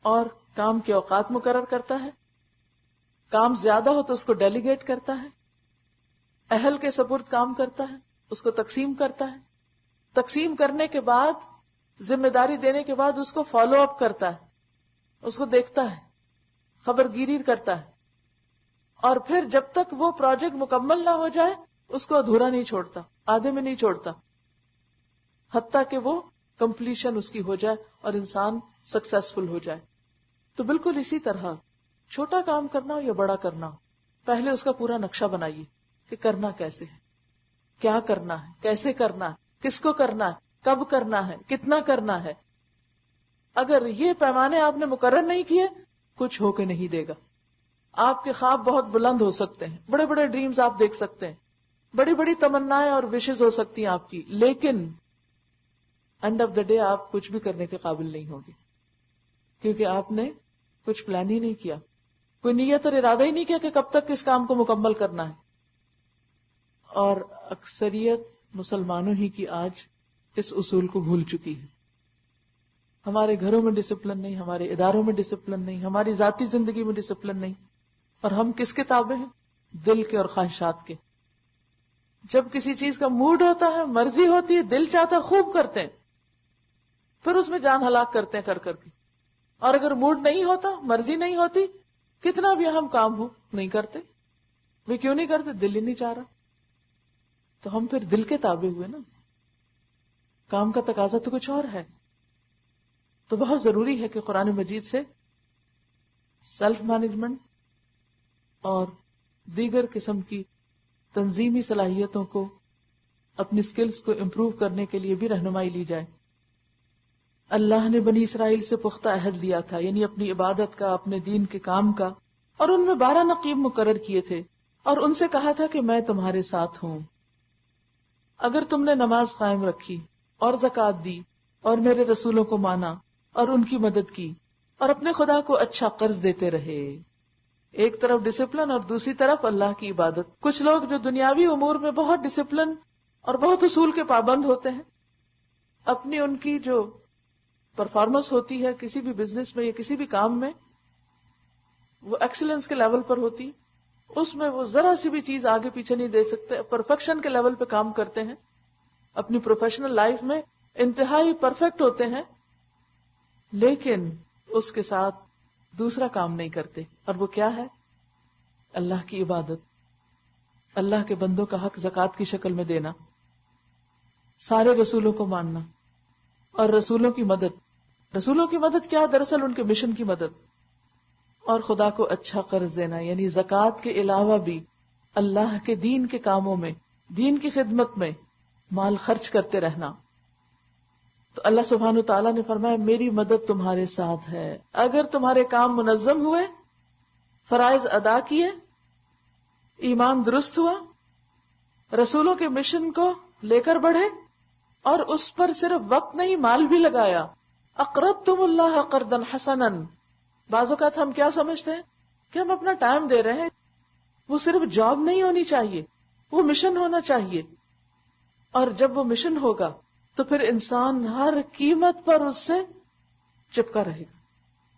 اور کام کے اوقات مقرر کرتا ہے. کام زیادہ ہو تو اس کو ڈیلیگیٹ کرتا ہے، اہل کے سپرد کام کرتا ہے، اس کو تقسیم کرتا ہے. تقسیم کرنے کے بعد ذمہ داری دینے کے بعد اس کو فالو اپ کرتا ہے, اس کو دیکھتا ہے, خبر گیری کرتا ہے, اور پھر جب تک وہ پروجیکٹ مکمل نہ ہو جائے اس کو ادھورا نہیں چھوڑتا, آدھے میں نہیں چھوڑتا, حتیٰ کہ وہ کمپلیشن اس کی ہو جائے اور انسان سکسیسفل ہو جائے. تو بالکل اسی طرح چھوٹا کام کرنا ہو یا بڑا کرنا ہو, پہلے اس کا پورا نقشہ بنائیے کہ کرنا کیسے ہے, کیا کرنا ہے, کیسے کرنا ہے, کس کو کرنا ہے, کب کرنا ہے, کتنا کرنا ہے. اگر یہ پیمانے آپ نے مقرر نہیں کیے, کچھ ہو کے نہیں دے گا. آپ کے خواب بہت بلند ہو سکتے ہیں, بڑے بڑے ڈریمز آپ دیکھ سکتے ہیں, بڑی بڑی تمنائیں اور وشز ہو سکتی ہیں آپ کی, لیکن اینڈ آف دا ڈے آپ کچھ بھی کرنے کے قابل نہیں ہوگے, کیونکہ آپ نے کچھ پلان ہی نہیں کیا, کوئی نیت اور ارادہ ہی نہیں کیا کہ کب تک کس کام کو مکمل کرنا ہے. اور اکثریت مسلمانوں ہی کی آج اس اصول کو بھول چکی ہے. ہمارے گھروں میں ڈسپلن نہیں, ہمارے اداروں میں ڈسپلن نہیں, ہماری ذاتی زندگی میں ڈسپلن نہیں, اور ہم کس کے تابع ہیں؟ دل کے اور خواہشات کے. جب کسی چیز کا موڈ ہوتا ہے, مرضی ہوتی ہے, دل چاہتا ہے, خوب کرتے ہیں, پھر اس میں جان ہلاک کرتے ہیں کر کر کے. اور اگر موڈ نہیں ہوتا, مرضی نہیں ہوتی, کتنا بھی اہم کام ہو نہیں کرتے. وہ کیوں نہیں کرتے؟ دل ہی نہیں چاہ رہا. تو ہم پھر دل کے تابع ہوئے نا, کام کا تقاضا تو کچھ اور ہے. تو بہت ضروری ہے کہ قرآن مجید سے سیلف مینجمنٹ اور دیگر قسم کی تنظیمی صلاحیتوں کو, اپنی سکلز کو امپروو کرنے کے لیے بھی رہنمائی لی جائے. اللہ نے بنی اسرائیل سے پختہ عہد لیا تھا, یعنی اپنی عبادت کا, اپنے دین کے کام کا, اور ان میں 12 نقیب مقرر کیے تھے, اور ان سے کہا تھا کہ میں تمہارے ساتھ ہوں. اگر تم نے نماز قائم رکھی اور زکوٰۃ دی اور میرے رسولوں کو مانا اور ان کی مدد کی اور اپنے خدا کو اچھا قرض دیتے رہے. ایک طرف ڈسپلن اور دوسری طرف اللہ کی عبادت. کچھ لوگ جو دنیاوی امور میں بہت ڈسپلن اور بہت اصول کے پابند ہوتے ہیں, اپنی ان کی جو پرفارمنس ہوتی ہے کسی بھی بزنس میں یا کسی بھی کام میں, وہ ایکسلنس کے لیول پر ہوتی, اس میں وہ ذرا سی بھی چیز آگے پیچھے نہیں دے سکتے, پرفیکشن کے لیول پہ کام کرتے ہیں, اپنی پروفیشنل لائف میں انتہائی پرفیکٹ ہوتے ہیں, لیکن اس کے ساتھ دوسرا کام نہیں کرتے. اور وہ کیا ہے؟ اللہ کی عبادت, اللہ کے بندوں کا حق زکوٰۃ کی شکل میں دینا, سارے رسولوں کو ماننا, اور رسولوں کی مدد. رسولوں کی مدد کیا؟ دراصل ان کے مشن کی مدد, اور خدا کو اچھا قرض دینا, یعنی زکوٰۃ کے علاوہ بھی اللہ کے دین کے کاموں میں, دین کی خدمت میں مال خرچ کرتے رہنا. تو اللہ سبحانہ تعالیٰ نے فرمایا میری مدد تمہارے ساتھ ہے اگر تمہارے کام منظم ہوئے, فرائض ادا کیے, ایمان درست ہوا, رسولوں کے مشن کو لے کر بڑھے, اور اس پر صرف وقت نہیں مال بھی لگایا. اقرضتم اللہ قرضا حسنا. بعض اوقات ہم کیا سمجھتے ہیں کہ ہم اپنا ٹائم دے رہے ہیں, وہ صرف جاب نہیں ہونی چاہیے, وہ مشن ہونا چاہیے. اور جب وہ مشن ہوگا تو پھر انسان ہر قیمت پر اس سے چپکا رہے گا,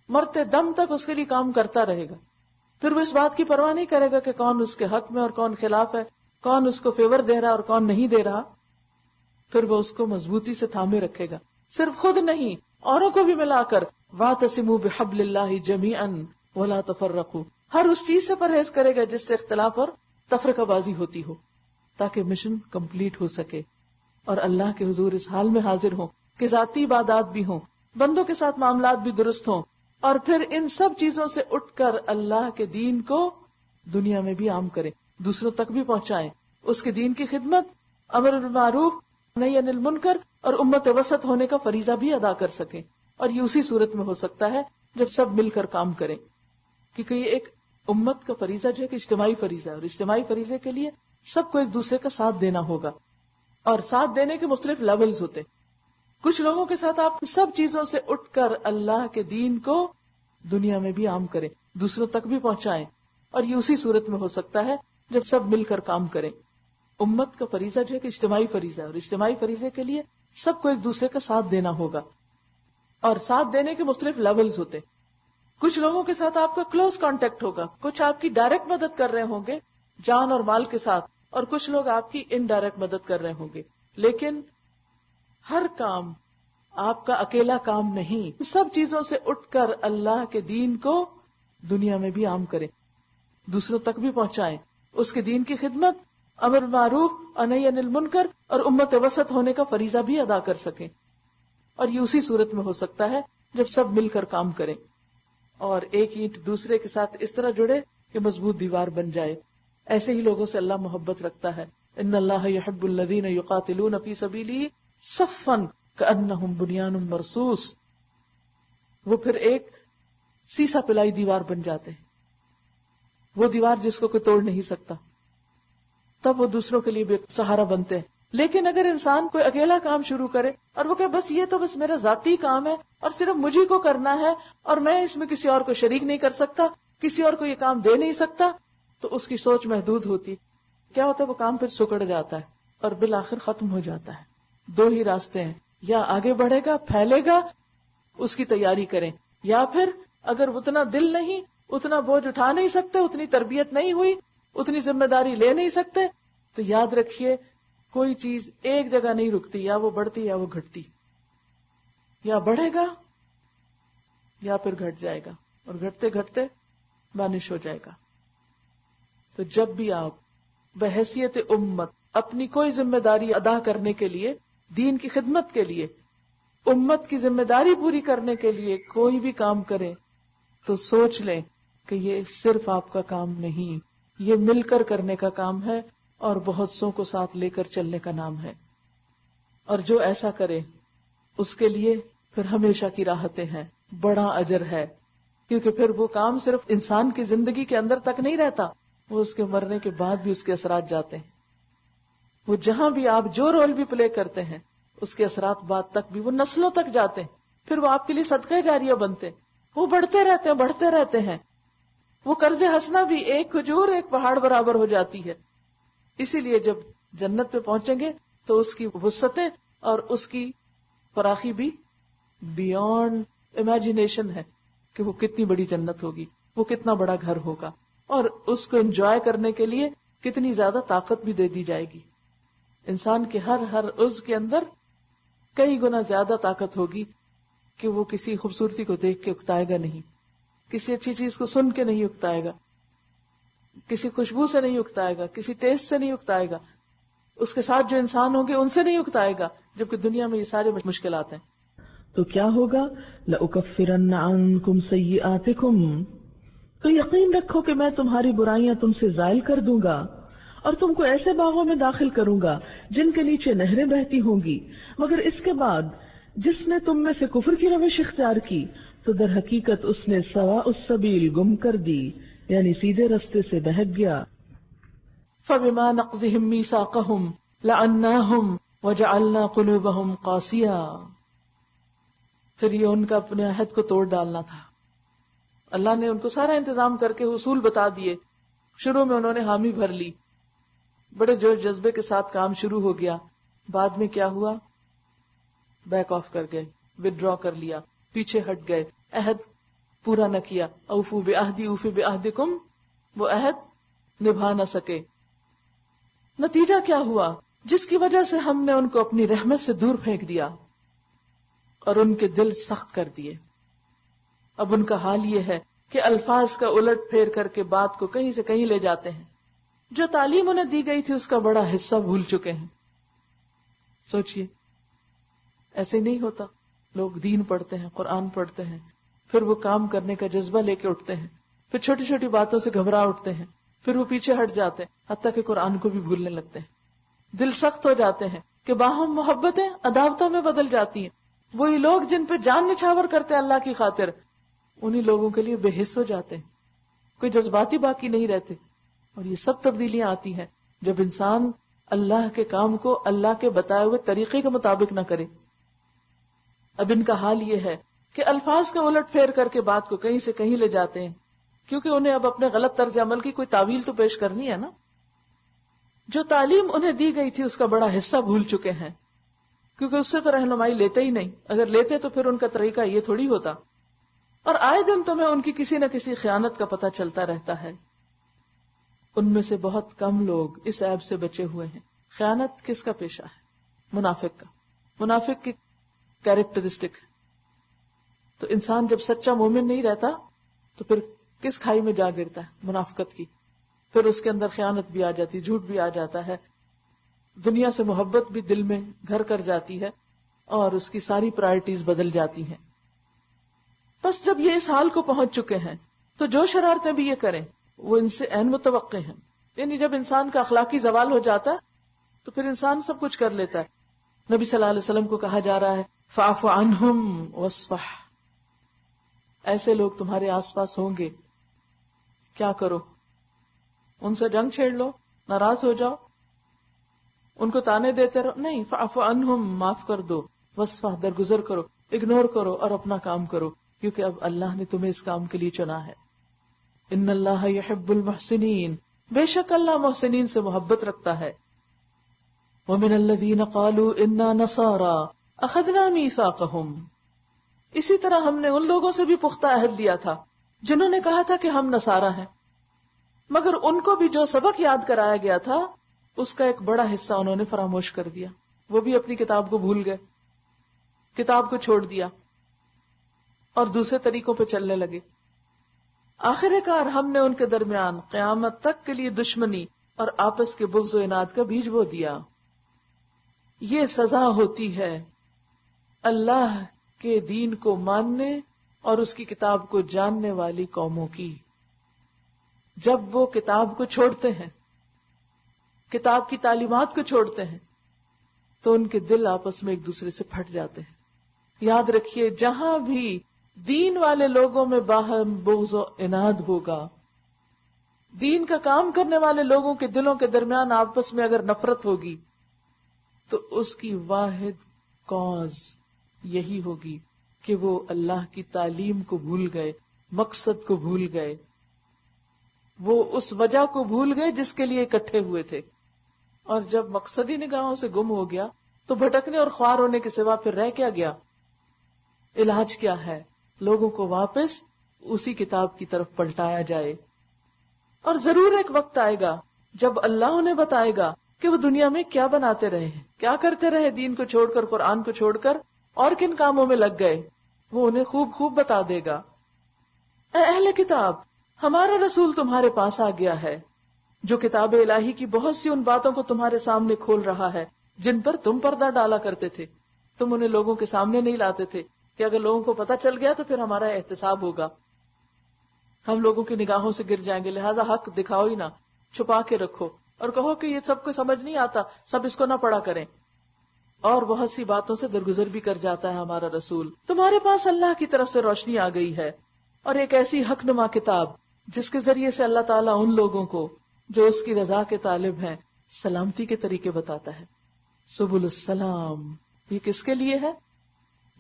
مرتے دم تک اس کے لیے کام کرتا رہے گا. پھر وہ اس بات کی پرواہ نہیں کرے گا کہ کون اس کے حق میں اور کون خلاف ہے, کون اس کو فیور دے رہا اور کون نہیں دے رہا. پھر وہ اس کو مضبوطی سے تھامے رکھے گا, صرف خود نہیں اوروں کو بھی ملا کر. وَاعْتَصِمُوا بِحَبْلِ اللَّهِ جَمِيعًا وَلَا تَفَرَّقُوا. ہر اس چیز سے پرہیز کرے گا جس سے اختلاف اور تفرقہ بازی ہوتی ہو, تاکہ مشن کمپلیٹ ہو سکے اور اللہ کے حضور اس حال میں حاضر ہوں کہ ذاتی عبادات بھی ہوں, بندوں کے ساتھ معاملات بھی درست ہوں, اور پھر ان سب چیزوں سے اٹھ کر اللہ کے دین کو دنیا میں بھی عام کریں, دوسروں تک بھی پہنچائیں. اس کے دین کی خدمت, امر بالمعروف نہی عن المنکر اور امت وسط ہونے کا فریضہ بھی ادا کر سکیں. اور یہ اسی صورت میں ہو سکتا ہے جب سب مل کر کام کریں, کیونکہ یہ ایک امت کا فریضہ جو ہے کہ اجتماعی فریضہ ہے, اور اجتماعی فریضے کے لیے سب کو ایک دوسرے کا ساتھ دینا ہوگا. اور ساتھ دینے کے مختلف لیولز ہوتے. کچھ لوگوں کے ساتھ آپ سب چیزوں سے اٹھ کر اللہ کے دین کو دنیا میں بھی عام کریں, دوسروں تک بھی پہنچائیں, اور یہ اسی صورت میں ہو سکتا ہے جب سب مل کر کام کریں. امت کا فریضہ جو ہے کہ اجتماعی فریضہ ہے, اور اجتماعی فریضے کے لیے سب کو ایک دوسرے کا ساتھ دینا ہوگا. اور ساتھ دینے کے مختلف لیولز ہوتے. کچھ لوگوں کے ساتھ آپ کا کلوز کانٹیکٹ ہوگا, کچھ آپ کی ڈائریکٹ مدد کر رہے ہوں گے جان اور مال کے ساتھ, اور کچھ لوگ آپ کی انڈائریکٹ مدد کر رہے ہوں گے. لیکن ہر کام آپ کا اکیلا کام نہیں، سب چیزوں سے اٹھ کر اللہ کے دین کو دنیا میں بھی عام کریں، دوسروں تک بھی پہنچائیں، اس کے دین کی خدمت، امر معروف اور نہی عن المنکر اور امت وسط ہونے کا فریضہ بھی ادا کر سکیں. اور یہ اسی صورت میں ہو سکتا ہے جب سب مل کر کام کریں اور ایک اینٹ دوسرے کے ساتھ اس طرح جڑے کہ مضبوط دیوار بن جائے. ایسے ہی لوگوں سے اللہ محبت رکھتا ہے. ان اللہ یحب الذین یقاتلون فی سبیلہ صفا کأنہم بنیان مرصوص. وہ پھر ایک سیسا پلائی دیوار بن جاتے ہیں، وہ دیوار جس کو کوئی توڑ نہیں سکتا، تب وہ دوسروں کے لیے بھی سہارا بنتے ہیں. لیکن اگر انسان کوئی اکیلا کام شروع کرے اور وہ کہ بس یہ تو بس میرا ذاتی کام ہے اور صرف مجھے کو کرنا ہے اور میں اس میں کسی اور کو شریک نہیں کر سکتا، کسی اور کو یہ کام دے نہیں سکتا، تو اس کی سوچ محدود ہوتی. کیا ہوتا ہے؟ وہ کام پھر سکڑ جاتا ہے اور بالآخر ختم ہو جاتا ہے. دو ہی راستے ہیں، یا آگے بڑھے گا، پھیلے گا، اس کی تیاری کریں، یا پھر اگر اتنا دل نہیں، اتنا بوجھ اٹھا نہیں سکتے، اتنی تربیت نہیں ہوئی، اتنی ذمہ داری لے نہیں سکتے، تو یاد رکھیے کوئی چیز ایک جگہ نہیں رکتی، یا وہ بڑھتی یا وہ گھٹتی، یا بڑھے گا یا پھر گھٹ جائے گا اور گھٹتے گھٹتے وانش ہو جائے گا. تو جب بھی آپ بحیثیت امت اپنی کوئی ذمہ داری ادا کرنے کے لیے، دین کی خدمت کے لیے، امت کی ذمہ داری پوری کرنے کے لیے کوئی بھی کام کریں تو سوچ لیں کہ یہ صرف آپ کا کام نہیں، یہ مل کر کرنے کا کام ہے اور بہت سو کو ساتھ لے کر چلنے کا نام ہے. اور جو ایسا کرے اس کے لیے پھر ہمیشہ کی راحتیں ہیں، بڑا اجر ہے، کیونکہ پھر وہ کام صرف انسان کی زندگی کے اندر تک نہیں رہتا، وہ اس کے مرنے کے بعد بھی اس کے اثرات جاتے ہیں. وہ جہاں بھی آپ جو رول بھی پلے کرتے ہیں اس کے اثرات بعد تک بھی وہ نسلوں تک جاتے ہیں، پھر وہ آپ کے لیے صدقہ جاریہ بنتے ہیں، وہ بڑھتے رہتے ہیں، بڑھتے رہتے ہیں. وہ قرض حسنہ بھی ایک کھجور ایک پہاڑ برابر ہو جاتی ہے. اسی لیے جب جنت پہ پہنچیں گے تو اس کی وسعتیں اور اس کی فراخی بھی بیونڈ امیجنیشن ہے کہ وہ کتنی بڑی جنت ہوگی، وہ کتنا بڑا گھر ہوگا، اور اس کو انجوائے کرنے کے لیے کتنی زیادہ طاقت بھی دے دی جائے گی. انسان کے ہر عضو کے اندر کئی گنا زیادہ طاقت ہوگی کہ وہ کسی خوبصورتی کو دیکھ کے اکتائے گا نہیں، کسی اچھی چیز کو سن کے نہیں اکتائے گا، کسی خوشبو سے نہیں اکتائے گا، کسی ٹیسٹ سے نہیں اکتائے گا، اس کے ساتھ جو انسان ہوں گے ان سے نہیں اکتائے گا، جبکہ دنیا میں یہ سارے مشکلات ہیں. تو کیا ہوگا؟ لَأُكَفِّرَنَّ عَنكُمْ سَيِّئَاتِكُمْ، تو یقین رکھو کہ میں تمہاری برائیاں تم سے زائل کر دوں گا اور تم کو ایسے باغوں میں داخل کروں گا جن کے نیچے نہریں بہتی ہوں گی. مگر اس کے بعد جس نے تم میں سے کفر کی روش اختیار کی تو در حقیقت اس نے سواء السبیل گم کر دی، یعنی سیدھے رستے سے بہک گیا. فَبِمَا نَقْضِهِمْ مِيثَاقَهُمْ لَعَنَّاهُمْ وَجَعَلْنَا قُلُوبَهُمْ قَاسِيَةً. پھر یہ ان کا اپنے عہد کو توڑ ڈالنا تھا. اللہ نے ان کو سارا انتظام کر کے اصول بتا دیے. شروع میں انہوں نے حامی بھر لی، بڑے جوش جذبے کے ساتھ کام شروع ہو گیا. بعد میں کیا ہوا؟ بیک آف کر گئے، وڈرا کر لیا، پیچھے ہٹ گئے، عہد پورا نہ کیا. اوفو بعہدی اوفی بعہدکم، وہ عہد نبھا نہ سکے. نتیجہ کیا ہوا؟ جس کی وجہ سے ہم نے ان کو اپنی رحمت سے دور پھینک دیا اور ان کے دل سخت کر دیے. اب ان کا حال یہ ہے کہ الفاظ کا الٹ پھیر کر کے بات کو کہیں سے کہیں لے جاتے ہیں. جو تعلیم انہیں دی گئی تھی اس کا بڑا حصہ بھول چکے ہیں. سوچئے، ایسے نہیں ہوتا. لوگ دین پڑھتے ہیں، قرآن پڑھتے ہیں، پھر وہ کام کرنے کا جذبہ لے کے اٹھتے ہیں، پھر چھوٹی چھوٹی باتوں سے گھبرا اٹھتے ہیں، پھر وہ پیچھے ہٹ جاتے ہیں، حتیٰ کہ قرآن کو بھی بھولنے لگتے ہیں. دل سخت ہو جاتے ہیں کہ باہم محبتیں عداوتوں میں بدل جاتی ہیں. وہی لوگ جن پہ جان نچھاور کرتے اللہ کی خاطر، انہی لوگوں کے لیے بے حس ہو جاتے ہیں، کوئی جذباتی باقی نہیں رہتے. اور یہ سب تبدیلیاں آتی ہیں جب انسان اللہ کے کام کو اللہ کے بتائے ہوئے طریقے کے مطابق نہ کرے. اب ان کا حال یہ ہے کہ الفاظ کا الٹ پھیر کر کے بات کو کہیں سے کہیں لے جاتے ہیں، کیونکہ انہیں اب اپنے غلط طرز عمل کی کوئی تعویل تو پیش کرنی ہے نا. جو تعلیم انہیں دی گئی تھی اس کا بڑا حصہ بھول چکے ہیں، کیونکہ اس سے تو رہنمائی لیتے ہی نہیں. اگر لیتے تو پھر ان کا طریقہ یہ تھوڑی ہوتا. اور آئے دن تمہیں ان کی کسی نہ کسی خیانت کا پتہ چلتا رہتا ہے. ان میں سے بہت کم لوگ اس عیب سے بچے ہوئے ہیں. خیانت کس کا پیشہ ہے؟ منافق کا. منافق کی کیریکٹرسٹک ہے. تو انسان جب سچا مومن نہیں رہتا تو پھر کس کھائی میں جا گرتا ہے؟ منافقت کی. پھر اس کے اندر خیانت بھی آ جاتی، جھوٹ بھی آ جاتا ہے، دنیا سے محبت بھی دل میں گھر کر جاتی ہے اور اس کی ساری پرائرٹیز بدل جاتی ہیں. بس جب یہ اس حال کو پہنچ چکے ہیں تو جو شرارتیں بھی یہ کریں وہ ان سے عین متوقع ہیں. یعنی جب انسان کا اخلاقی زوال ہو جاتا ہے تو پھر انسان سب کچھ کر لیتا ہے. نبی صلی اللہ علیہ وسلم کو کہا جا رہا ہے فاعف عنہم واصفح، ایسے لوگ تمہارے آس پاس ہوں گے، کیا کرو؟ ان سے جنگ چھیڑ لو، ناراض ہو جاؤ، ان کو تانے دیتے رہو؟ نہیں، فاعف عنہم، معاف کر دو، واصفح، درگزر کرو، اگنور کرو اور اپنا کام کرو، کیونکہ اب اللہ نے تمہیں اس کام کے لیے چنا ہے. ان اللہ یحب المحسنین، بے شک اللہ محسنین سے محبت رکھتا ہے. ومن الذین قالوا انا نصارى اخذنا میثاقهم، اسی طرح ہم نے ان لوگوں سے بھی پختہ عہد لیا تھا جنہوں نے کہا تھا کہ ہم نصارہ ہیں، مگر ان کو بھی جو سبق یاد کرایا گیا تھا اس کا ایک بڑا حصہ انہوں نے فراموش کر دیا. وہ بھی اپنی کتاب کو بھول گئے، کتاب کو چھوڑ دیا اور دوسرے طریقوں پہ چلنے لگے. آخر کار ہم نے ان کے درمیان قیامت تک کے لیے دشمنی اور آپس کے بغض و عناد کا بیج بو دیا. یہ سزا ہوتی ہے اللہ کے دین کو ماننے اور اس کی کتاب کو جاننے والی قوموں کی. جب وہ کتاب کو چھوڑتے ہیں، کتاب کی تعلیمات کو چھوڑتے ہیں، تو ان کے دل آپس میں ایک دوسرے سے پھٹ جاتے ہیں. یاد رکھیے، جہاں بھی دین والے لوگوں میں باہم بغض و عناد ہوگا، دین کا کام کرنے والے لوگوں کے دلوں کے درمیان آپس میں اگر نفرت ہوگی تو اس کی واحد کاز یہی ہوگی کہ وہ اللہ کی تعلیم کو بھول گئے، مقصد کو بھول گئے، وہ اس وجہ کو بھول گئے جس کے لیے اکٹھے ہوئے تھے. اور جب مقصد ہی نگاہوں سے گم ہو گیا تو بھٹکنے اور خوار ہونے کے سوا پھر رہ کیا گیا؟ علاج کیا ہے؟ لوگوں کو واپس اسی کتاب کی طرف پلٹایا جائے. اور ضرور ایک وقت آئے گا جب اللہ انہیں بتائے گا کہ وہ دنیا میں کیا بناتے رہے ہیں، کیا کرتے رہے، دین کو چھوڑ کر، قرآن کو چھوڑ کر، اور کن کاموں میں لگ گئے. وہ انہیں خوب خوب بتا دے گا. اے اہل کتاب، ہمارا رسول تمہارے پاس آ گیا ہے جو کتاب الہی کی بہت سی ان باتوں کو تمہارے سامنے کھول رہا ہے جن پر تم پردہ ڈالا کرتے تھے. تم انہیں لوگوں کے سامنے نہیں لاتے تھے کہ اگر لوگوں کو پتہ چل گیا تو پھر ہمارا احتساب ہوگا، ہم لوگوں کی نگاہوں سے گر جائیں گے، لہذا حق دکھاؤ ہی نہ، چھپا کے رکھو اور کہو کہ یہ سب کو سمجھ نہیں آتا، سب اس کو نہ پڑھا کریں. اور بہت سی باتوں سے درگزر بھی کر جاتا ہے ہمارا رسول. تمہارے پاس اللہ کی طرف سے روشنی آ گئی ہے اور ایک ایسی حق نما کتاب جس کے ذریعے سے اللہ تعالیٰ ان لوگوں کو جو اس کی رضا کے طالب ہیں سلامتی کے طریقے بتاتا ہے. سبل السلام، یہ کس کے لیے ہے؟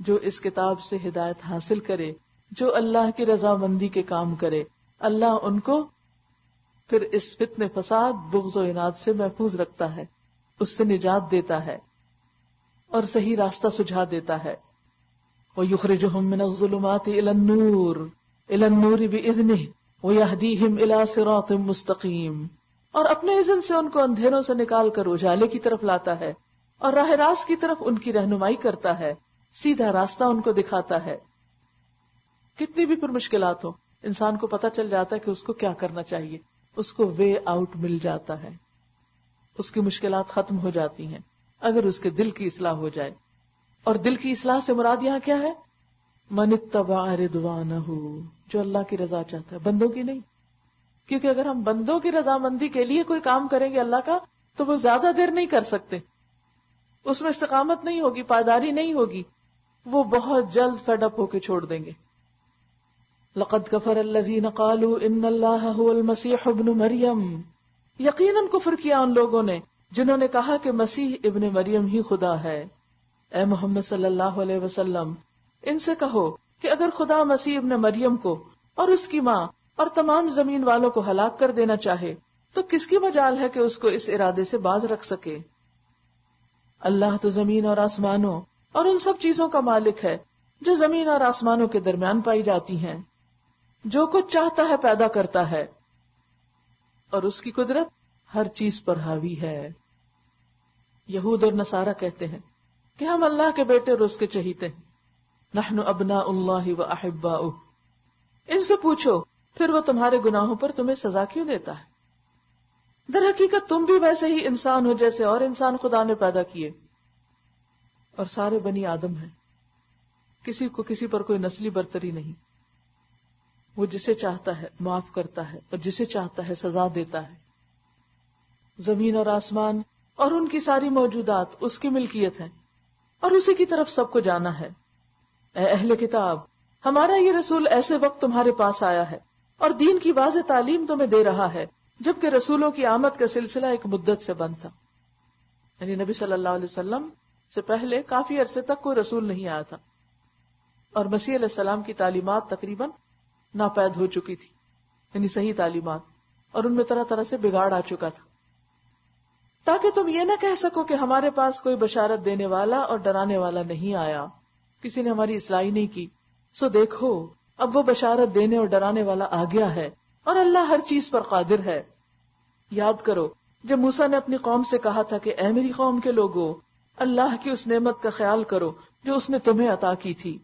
جو اس کتاب سے ہدایت حاصل کرے، جو اللہ کی رضا مندی کے کام کرے، اللہ ان کو پھر اس فتنے فساد بغض و عناد سے محفوظ رکھتا ہے، اس سے نجات دیتا ہے اور صحیح راستہ سجھا دیتا ہے. وَيُخْرِجُهُم مِّنَ الظُّلُمَاتِ إِلَى النُّورِ بِإِذْنِهِ وَيَهْدِيهِمْ إِلَى صِرَاطٍ مُسْتَقِيمٍ، اور اپنے اذن سے ان کو اندھیروں سے نکال کر اجالے کی طرف لاتا ہے اور راہ راست کی طرف ان کی رہنمائی کرتا ہے، سیدھا راستہ ان کو دکھاتا ہے. کتنی بھی پر مشکلات ہو، انسان کو پتہ چل جاتا ہے کہ اس کو کیا کرنا چاہیے، اس کو وے آؤٹ مل جاتا ہے، اس کی مشکلات ختم ہو جاتی ہیں اگر اس کے دل کی اصلاح ہو جائے. اور دل کی اصلاح سے مراد یہاں کیا ہے؟ من اتبع رضوانہ، جو اللہ کی رضا چاہتا ہے، بندوں کی نہیں. کیونکہ اگر ہم بندوں کی رضامندی کے لیے کوئی کام کریں گے اللہ کا تو وہ زیادہ دیر نہیں کر سکتے، اس میں استقامت نہیں ہوگی، پائیداری نہیں ہوگی، وہ بہت جلد فیڈ اپ ہو کے چھوڑ دیں گے. لقد کفر الذین قالوا ان اللہ هو المسیح ابن مریم، یقیناً کفر کیا ان لوگوں نے جنہوں نے کہا کہ مسیح ابن مریم ہی خدا ہے. اے محمد صلی اللہ علیہ وسلم، ان سے کہو کہ اگر خدا مسیح ابن مریم کو اور اس کی ماں اور تمام زمین والوں کو ہلاک کر دینا چاہے تو کس کی مجال ہے کہ اس کو اس ارادے سے باز رکھ سکے؟ اللہ تو زمین اور آسمانوں اور ان سب چیزوں کا مالک ہے جو زمین اور آسمانوں کے درمیان پائی جاتی ہیں. جو کچھ چاہتا ہے پیدا کرتا ہے اور اس کی قدرت ہر چیز پر حاوی ہے. یہود اور نصارہ کہتے ہیں کہ ہم اللہ کے بیٹے اور اس کے چہیتے ہیں. نحن ابناء اللہ و احباؤہ. ان سے پوچھو پھر وہ تمہارے گناہوں پر تمہیں سزا کیوں دیتا ہے؟ در حقیقت تم بھی ویسے ہی انسان ہو جیسے اور انسان خدا نے پیدا کیے، اور سارے بنی آدم ہیں. کسی کو کسی پر کوئی نسلی برتری نہیں. وہ جسے چاہتا ہے معاف کرتا ہے اور جسے چاہتا ہے سزا دیتا ہے. زمین اور آسمان اور ان کی ساری موجودات اس کی ملکیت ہے اور اسی کی طرف سب کو جانا ہے. اے اہل کتاب، ہمارا یہ رسول ایسے وقت تمہارے پاس آیا ہے اور دین کی واضح تعلیم تمہیں دے رہا ہے جبکہ رسولوں کی آمد کا سلسلہ ایک مدت سے بند تھا. یعنی نبی صلی اللہ علیہ وسلم سے پہلے کافی عرصے تک کوئی رسول نہیں آیا تھا اور مسیح علیہ السلام کی تعلیمات تقریباً ناپید ہو چکی تھی، یعنی صحیح تعلیمات، اور ان میں طرح طرح سے بگاڑ آ چکا تھا. تاکہ تم یہ نہ کہہ سکو کہ ہمارے پاس کوئی بشارت دینے والا اور ڈرانے والا نہیں آیا، کسی نے ہماری اصلاح نہیں کی. سو دیکھو اب وہ بشارت دینے اور ڈرانے والا آ گیا ہے اور اللہ ہر چیز پر قادر ہے. یاد کرو جب موسیٰ نے اپنی قوم سے کہا تھا کہ اے میری قوم کے لوگو، اللہ کی اس نعمت کا خیال کرو جو اس نے تمہیں عطا کی تھی.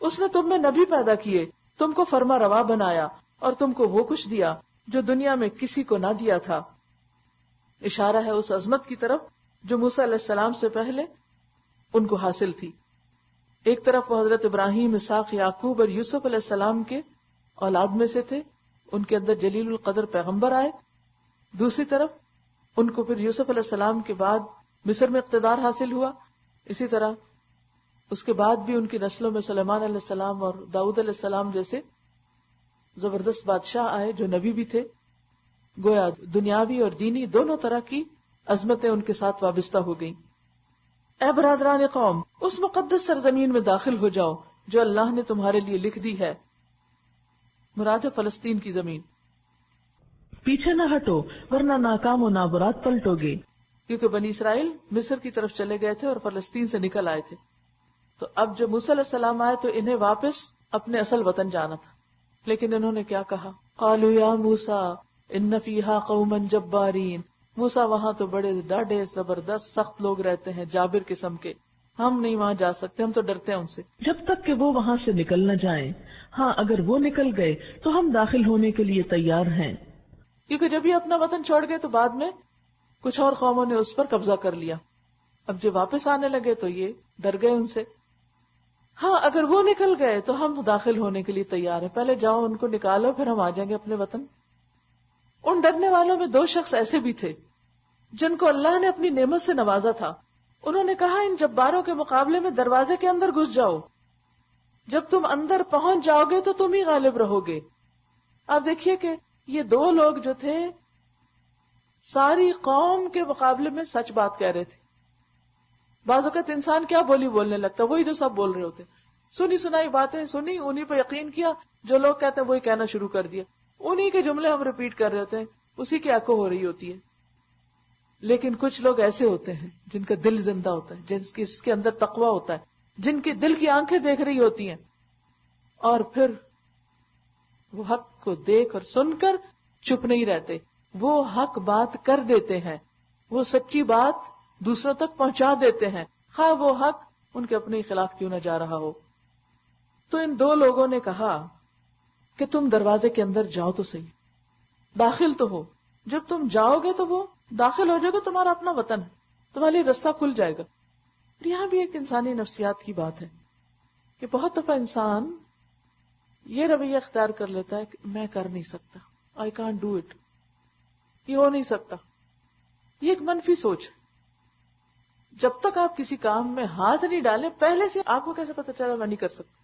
اس نے تم میں نبی پیدا کیے، تم کو فرما روا بنایا اور تم کو وہ کچھ دیا جو دنیا میں کسی کو نہ دیا تھا. اشارہ ہے اس عظمت کی طرف جو موسیٰ علیہ السلام سے پہلے ان کو حاصل تھی. ایک طرف وہ حضرت ابراہیم، اسحاق، یعقوب اور یوسف علیہ السلام کے اولاد میں سے تھے، ان کے اندر جلیل القدر پیغمبر آئے. دوسری طرف ان کو پھر یوسف علیہ السلام کے بعد مصر میں اقتدار حاصل ہوا. اسی طرح اس کے بعد بھی ان کی نسلوں میں سلیمان علیہ السلام اور داؤد علیہ السلام جیسے زبردست بادشاہ آئے جو نبی بھی تھے. گویا دنیاوی اور دینی دونوں طرح کی عظمتیں ان کے ساتھ وابستہ ہو گئیں. اے برادران قوم، اس مقدس سرزمین میں داخل ہو جاؤ جو اللہ نے تمہارے لیے لکھ دی ہے. مراد ہے فلسطین کی زمین. پیچھے نہ ہٹو ورنہ ناکام و نابرات پلٹو گے. کیونکہ بنی اسرائیل مصر کی طرف چلے گئے تھے اور فلسطین سے نکل آئے تھے. تو اب جب موسیٰ علیہ السلام آئے تو انہیں واپس اپنے اصل وطن جانا تھا. لیکن انہوں نے کیا کہا؟ قالوا یا موسیٰ ان فیہا قوما جبارین. موسیٰ وہاں تو بڑے ڈاڈے زبردست سخت لوگ رہتے ہیں، جابر قسم کے، ہم نہیں وہاں جا سکتے، ہم تو ڈرتے ہیں ان سے. جب تک کہ وہ وہاں سے نکل نہ جائیں. ہاں اگر وہ نکل گئے تو ہم داخل ہونے کے لیے تیار ہیں. کیونکہ جب یہ اپنا وطن چھوڑ گئے تو بعد میں کچھ اور قوموں نے اس پر قبضہ کر لیا. اب جب واپس آنے لگے تو یہ ڈر گئے ان سے. ہاں اگر وہ نکل گئے تو ہم داخل ہونے کے لیے تیار ہیں، پہلے جاؤ ان کو نکالو پھر ہم آ جائیں گے اپنے وطن. ان ڈرنے والوں میں 2 شخص ایسے بھی تھے جن کو اللہ نے اپنی نعمت سے نوازا تھا. انہوں نے کہا ان جباروں کے مقابلے میں دروازے کے اندر گھس جاؤ، جب تم اندر پہنچ جاؤ گے تو تم ہی غالب رہو گے. آپ دیکھیے کہ یہ 2 لوگ جو تھے ساری قوم کے مقابلے میں سچ بات کہہ رہے تھے. بعض اوقات انسان کیا بولی بولنے لگتا، وہی جو سب بول رہے ہوتے. سنی سنائی باتیں سنی، انہی پہ یقین کیا، جو لوگ کہتے ہیں وہی کہنا شروع کر دیا. انہی کے جملے ہم ریپیٹ کر رہے ہوتے ہیں، اسی کی ایکو ہو رہی ہوتی ہے. لیکن کچھ لوگ ایسے ہوتے ہیں جن کا دل زندہ ہوتا ہے، جس کے اندر تقویٰ ہوتا ہے، جن کی دل کی آنکھیں دیکھ رہی ہوتی ہیں، اور پھر وہ حق کو دیکھ اور سن کر چپ نہیں رہتے، وہ حق بات کر دیتے ہیں، وہ سچی بات دوسروں تک پہنچا دیتے ہیں، خواہ وہ حق ان کے اپنے خلاف کیوں نہ جا رہا ہو. تو ان 2 لوگوں نے کہا کہ تم دروازے کے اندر جاؤ تو صحیح، داخل تو ہو. جب تم جاؤ گے تو وہ داخل ہو جائے گا، تمہارا اپنا وطن ہے، تمہارے لیے رستہ کھل جائے گا. یہاں بھی ایک انسانی نفسیات کی بات ہے کہ بہت دفعہ انسان یہ رویہ اختیار کر لیتا ہے کہ میں کر نہیں سکتا، I can't do it، یہ ہو نہیں سکتا. یہ ایک منفی سوچ ہے. جب تک آپ کسی کام میں ہاتھ نہیں ڈالیں، پہلے سے آپ کو کیسے پتا چلا میں نہیں کر سکتا.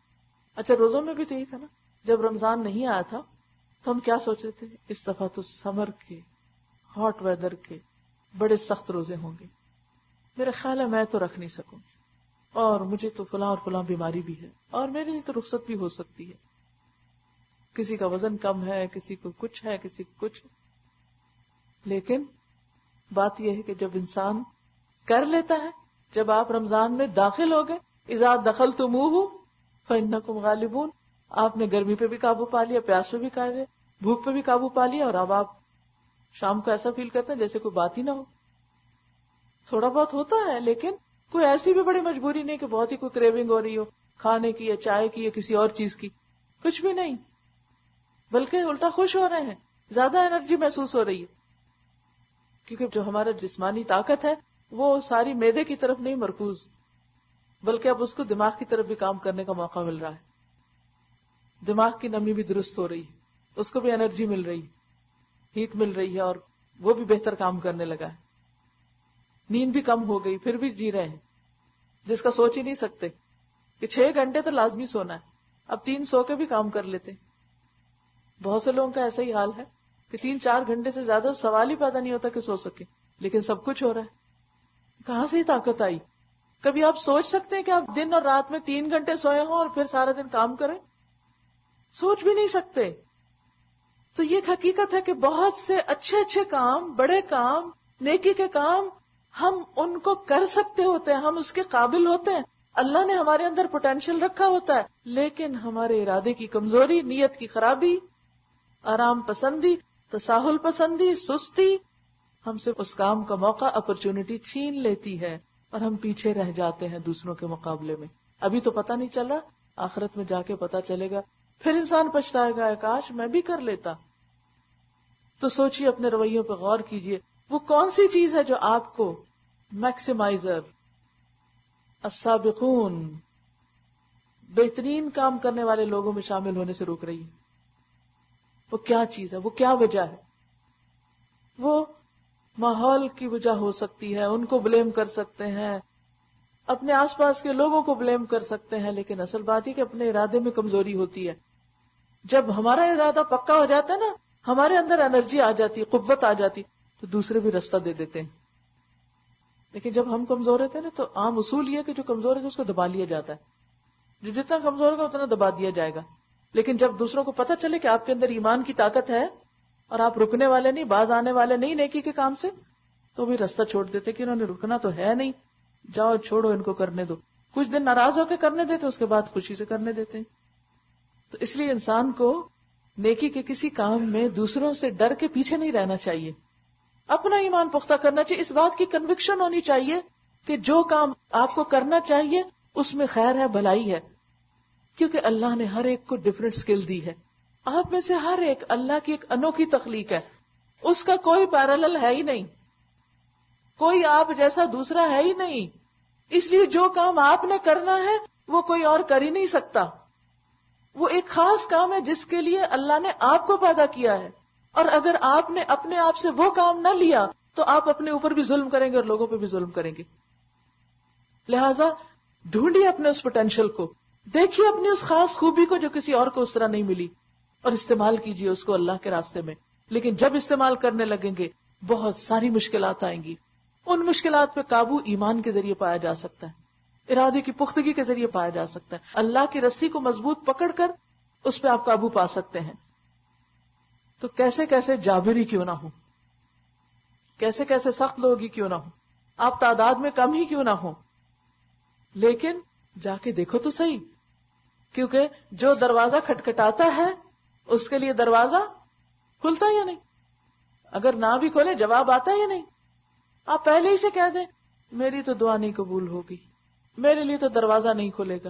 اچھا روزوں میں بھی تو یہی تھا نا، جب رمضان نہیں آیا تھا تو ہم کیا سوچ رہے تھے، اس دفعہ تو سمر کے ہاٹ ویدر کے بڑے سخت روزے ہوں گے، میرا خیال ہے میں تو رکھ نہیں سکوں گی، اور مجھے تو فلاں اور فلاں بیماری بھی ہے، اور میرے لیے تو رخصت بھی ہو سکتی ہے. کسی کا وزن کم ہے، کسی کو کچھ ہے، کسی کو کچھ. لیکن بات یہ ہے کہ جب انسان کر لیتا ہے، جب آپ رمضان میں داخل ہو گئے، اذا دخلتموہ فانکم غالبون، آپ نے گرمی پہ بھی قابو پا لیا، پیاس پہ بھی قابو، بھوک پہ بھی قابو پا لیا، اور اب آپ شام کو ایسا فیل کرتے ہیں جیسے کوئی بات ہی نہ ہو. تھوڑا بہت ہوتا ہے لیکن کوئی ایسی بھی بڑی مجبوری نہیں کہ بہت ہی کوئی کریونگ ہو رہی ہو کھانے کی یا چائے کی یا کسی اور چیز کی، کچھ بھی نہیں، بلکہ الٹا خوش ہو رہے ہیں، زیادہ انرجی محسوس ہو رہی ہے، کیونکہ جو ہمارا جسمانی طاقت ہے وہ ساری معدے کی طرف نہیں مرکوز، بلکہ اب اس کو دماغ کی طرف بھی کام کرنے کا موقع مل رہا ہے، دماغ کی نمی بھی درست ہو رہی ہے، اس کو بھی انرجی مل رہی، ہیٹ مل رہی ہے، اور وہ بھی بہتر کام کرنے لگا ہے، نیند بھی کم ہو گئی، پھر بھی جی رہے ہیں، جس کا سوچ ہی نہیں سکتے کہ 6 گھنٹے تو لازمی سونا ہے، اب 3 سو کے بھی کام کر لیتے۔ بہت سے لوگوں کا ایسا ہی حال ہے کہ 3-4 گھنٹے سے زیادہ سوال ہی پیدا نہیں ہوتا کہ سو سکے، لیکن سب کچھ ہو رہا ہے، کہاں سے یہ طاقت آئی؟ کبھی آپ سوچ سکتے ہیں کہ آپ دن اور رات میں 3 گھنٹے سوئے ہوں اور پھر سارا دن کام کریں؟ سوچ بھی نہیں سکتے۔ تو یہ ایک حقیقت ہے کہ بہت سے اچھے کام، بڑے کام، نیکی کے کام ہم ان کو کر سکتے ہوتے ہیں، ہم اس کے قابل ہوتے ہیں، اللہ نے ہمارے اندر پوٹینشیل رکھا ہوتا ہے، لیکن ہمارے ارادے کی کمزوری، نیت کی خرابی، آرام پسندی، تساہل پسندی، سستی ہم سے اس کام کا موقع، اپرچونٹی چھین لیتی ہے اور ہم پیچھے رہ جاتے ہیں دوسروں کے مقابلے میں۔ ابھی تو پتہ نہیں چل رہا، آخرت میں جا کے پتہ چلے گا، پھر انسان پچھتائے گا، کاش میں بھی کر لیتا۔ تو سوچئے، اپنے رویوں پہ غور کیجئے، وہ کون سی چیز ہے جو آپ کو میکسیمائزر، السابقون، بہترین کام کرنے والے لوگوں میں شامل ہونے سے روک رہی ہے؟ وہ کیا چیز ہے؟ وہ کیا وجہ ہے؟ وہ ماحول کی وجہ ہو سکتی ہے، ان کو بلیم کر سکتے ہیں، اپنے آس پاس کے لوگوں کو بلیم کر سکتے ہیں، لیکن اصل بات ہے کہ اپنے ارادے میں کمزوری ہوتی ہے۔ جب ہمارا ارادہ پکا ہو جاتا ہے نا، ہمارے اندر انرجی آ جاتی، قوت آ جاتی، تو دوسرے بھی راستہ دے دیتے ہیں۔ لیکن جب ہم کمزور ہوتے ہیں نا، تو عام اصول یہ کہ جو کمزور ہے اس کو دبا لیا جاتا ہے، جو جتنا کمزور ہوگا اتنا دبا دیا جائے گا۔ لیکن جب دوسروں کو پتہ چلے کہ آپ کے اندر ایمان کی طاقت ہے اور آپ رکنے والے نہیں، باز آنے والے نہیں نیکی کے کام سے، تو بھی راستہ چھوڑ دیتے کہ انہوں نے رکنا تو ہے نہیں، جاؤ چھوڑو ان کو کرنے دو، کچھ دن ناراض ہو کے کرنے دیتے، اس کے بعد خوشی سے کرنے دیتے ہیں۔ تو اس لیے انسان کو نیکی کے کسی کام میں دوسروں سے ڈر کے پیچھے نہیں رہنا چاہیے، اپنا ایمان پختہ کرنا چاہیے، اس بات کی کنوکشن ہونی چاہیے کہ جو کام آپ کو کرنا چاہیے اس میں خیر ہے، بھلائی ہے، کیونکہ اللہ نے ہر ایک کو ڈفرینٹ سکل دی ہے۔ آپ میں سے ہر ایک اللہ کی ایک انوکھی تخلیق ہے، اس کا کوئی پیرالل ہے ہی نہیں، کوئی آپ جیسا دوسرا ہے ہی نہیں، اس لیے جو کام آپ نے کرنا ہے وہ کوئی اور کر ہی نہیں سکتا۔ وہ ایک خاص کام ہے جس کے لیے اللہ نے آپ کو پیدا کیا ہے، اور اگر آپ نے اپنے آپ سے وہ کام نہ لیا تو آپ اپنے اوپر بھی ظلم کریں گے اور لوگوں پہ بھی ظلم کریں گے۔ لہٰذا ڈھونڈیے اپنے اس پوٹینشیل کو، دیکھیے اپنی اس خاص خوبی کو جو کسی اور کو اس طرح نہیں ملی، اور استعمال کیجیے اس کو اللہ کے راستے میں۔ لیکن جب استعمال کرنے لگیں گے بہت ساری مشکلات آئیں گی، ان مشکلات پہ قابو ایمان کے ذریعے پایا جا سکتا ہے، ارادے کی پختگی کے ذریعے پایا جا سکتا ہے، اللہ کی رسی کو مضبوط پکڑ کر اس پہ آپ قابو پا سکتے ہیں۔ تو کیسے کیسے جابری کیوں نہ ہو، کیسے کیسے سخت لوگ ہی کیوں نہ ہو، آپ تعداد میں کم ہی کیوں نہ ہو، لیکن جا کے دیکھو تو صحیح، کیونکہ جو دروازہ کھٹکھٹاتا ہے اس کے لیے دروازہ کھلتا یا نہیں؟ اگر نہ بھی کھولے جواب آتا ہے یا نہیں؟ آپ پہلے ہی سے کہہ دیں میری تو دعا نہیں قبول ہوگی، میرے لیے تو دروازہ نہیں کھلے گا،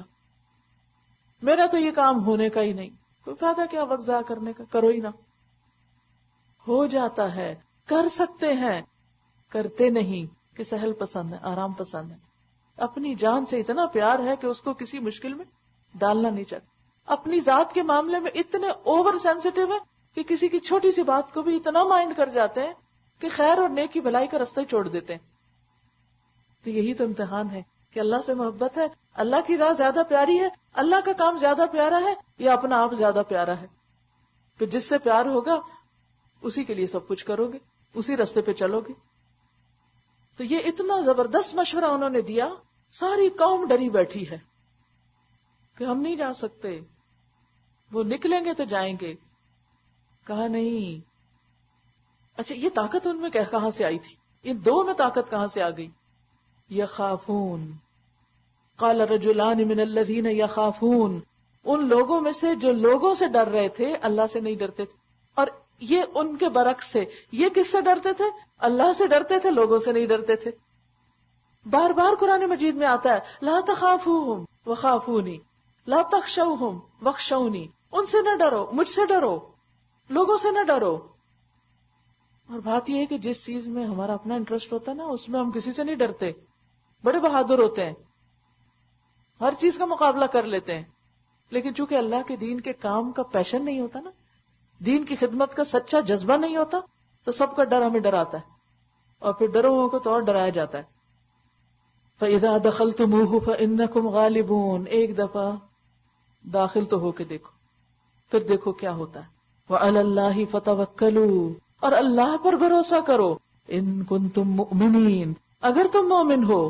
میرا تو یہ کام ہونے کا ہی نہیں، کوئی فائدہ کیا وقت ضائع کرنے کا، کرو ہی نہ۔ ہو جاتا ہے، کر سکتے ہیں، کرتے نہیں کہ سہل پسند ہے، آرام پسند ہے، اپنی جان سے اتنا پیار ہے کہ اس کو کسی مشکل میں ڈالنا نہیں چاہتے، اپنی ذات کے معاملے میں اتنے اوور سینسٹیو ہے کہ کسی کی چھوٹی سی بات کو بھی اتنا مائنڈ کر جاتے ہیں کہ خیر اور نیکی بھلائی کا راستہ ہی چھوڑ دیتے ہیں۔ تو یہی تو امتحان ہے کہ اللہ سے محبت ہے، اللہ کی راہ زیادہ پیاری ہے، اللہ کا کام زیادہ پیارا ہے یا اپنا آپ زیادہ پیارا ہے؟ پھر جس سے پیار ہوگا اسی کے لیے سب کچھ کرو گے، اسی راستے پہ چلو گے۔ تو یہ اتنا زبردست مشورہ انہوں نے دیا، ساری قوم ڈری بیٹھی ہے کہ ہم نہیں جا سکتے، وہ نکلیں گے تو جائیں گے۔ کہا نہیں۔ اچھا یہ طاقت ان میں کہاں سے آئی تھی؟ ان دو میں طاقت کہاں سے آ گئی؟ یخافون، قال رجلان من الذین یخافون، ان لوگوں میں سے جو لوگوں سے ڈر رہے تھے، اللہ سے نہیں ڈرتے تھے، اور یہ ان کے برعکس تھے، یہ کس سے ڈرتے تھے؟ اللہ سے ڈرتے تھے، لوگوں سے نہیں ڈرتے تھے۔ بار بار قرآن مجید میں آتا ہے لا تخافوہم وخافونی لا تخشوہم واخشونی، ان سے نہ ڈرو، مجھ سے ڈرو، لوگوں سے نہ ڈرو. اور بات یہ ہے کہ جس چیز میں ہمارا اپنا انٹرسٹ ہوتا ہے نا اس میں ہم کسی سے نہیں ڈرتے، بڑے بہادر ہوتے ہیں، ہر چیز کا مقابلہ کر لیتے ہیں. لیکن چونکہ اللہ کے دین کے کام کا پیشن نہیں ہوتا نا، دین کی خدمت کا سچا جذبہ نہیں ہوتا، تو سب کا ڈر ہمیں ڈراتا ہے، اور پھر ڈروں کو تو اور ڈرایا جاتا ہے. فَإِذَا دَخَلْتُمُوهُ فَإِنَّكُمْ غَالِبُونَ، ایک دفعہ داخل تو ہو کے دیکھو، پھر دیکھو کیا ہوتا ہے. وَعَلَى اللَّهِ فَتَوَكَّلُوا، اور اللہ پر بھروسہ کرو. إِن كُنتُم مُؤْمِنِينَ، اگر تم مومن ہو.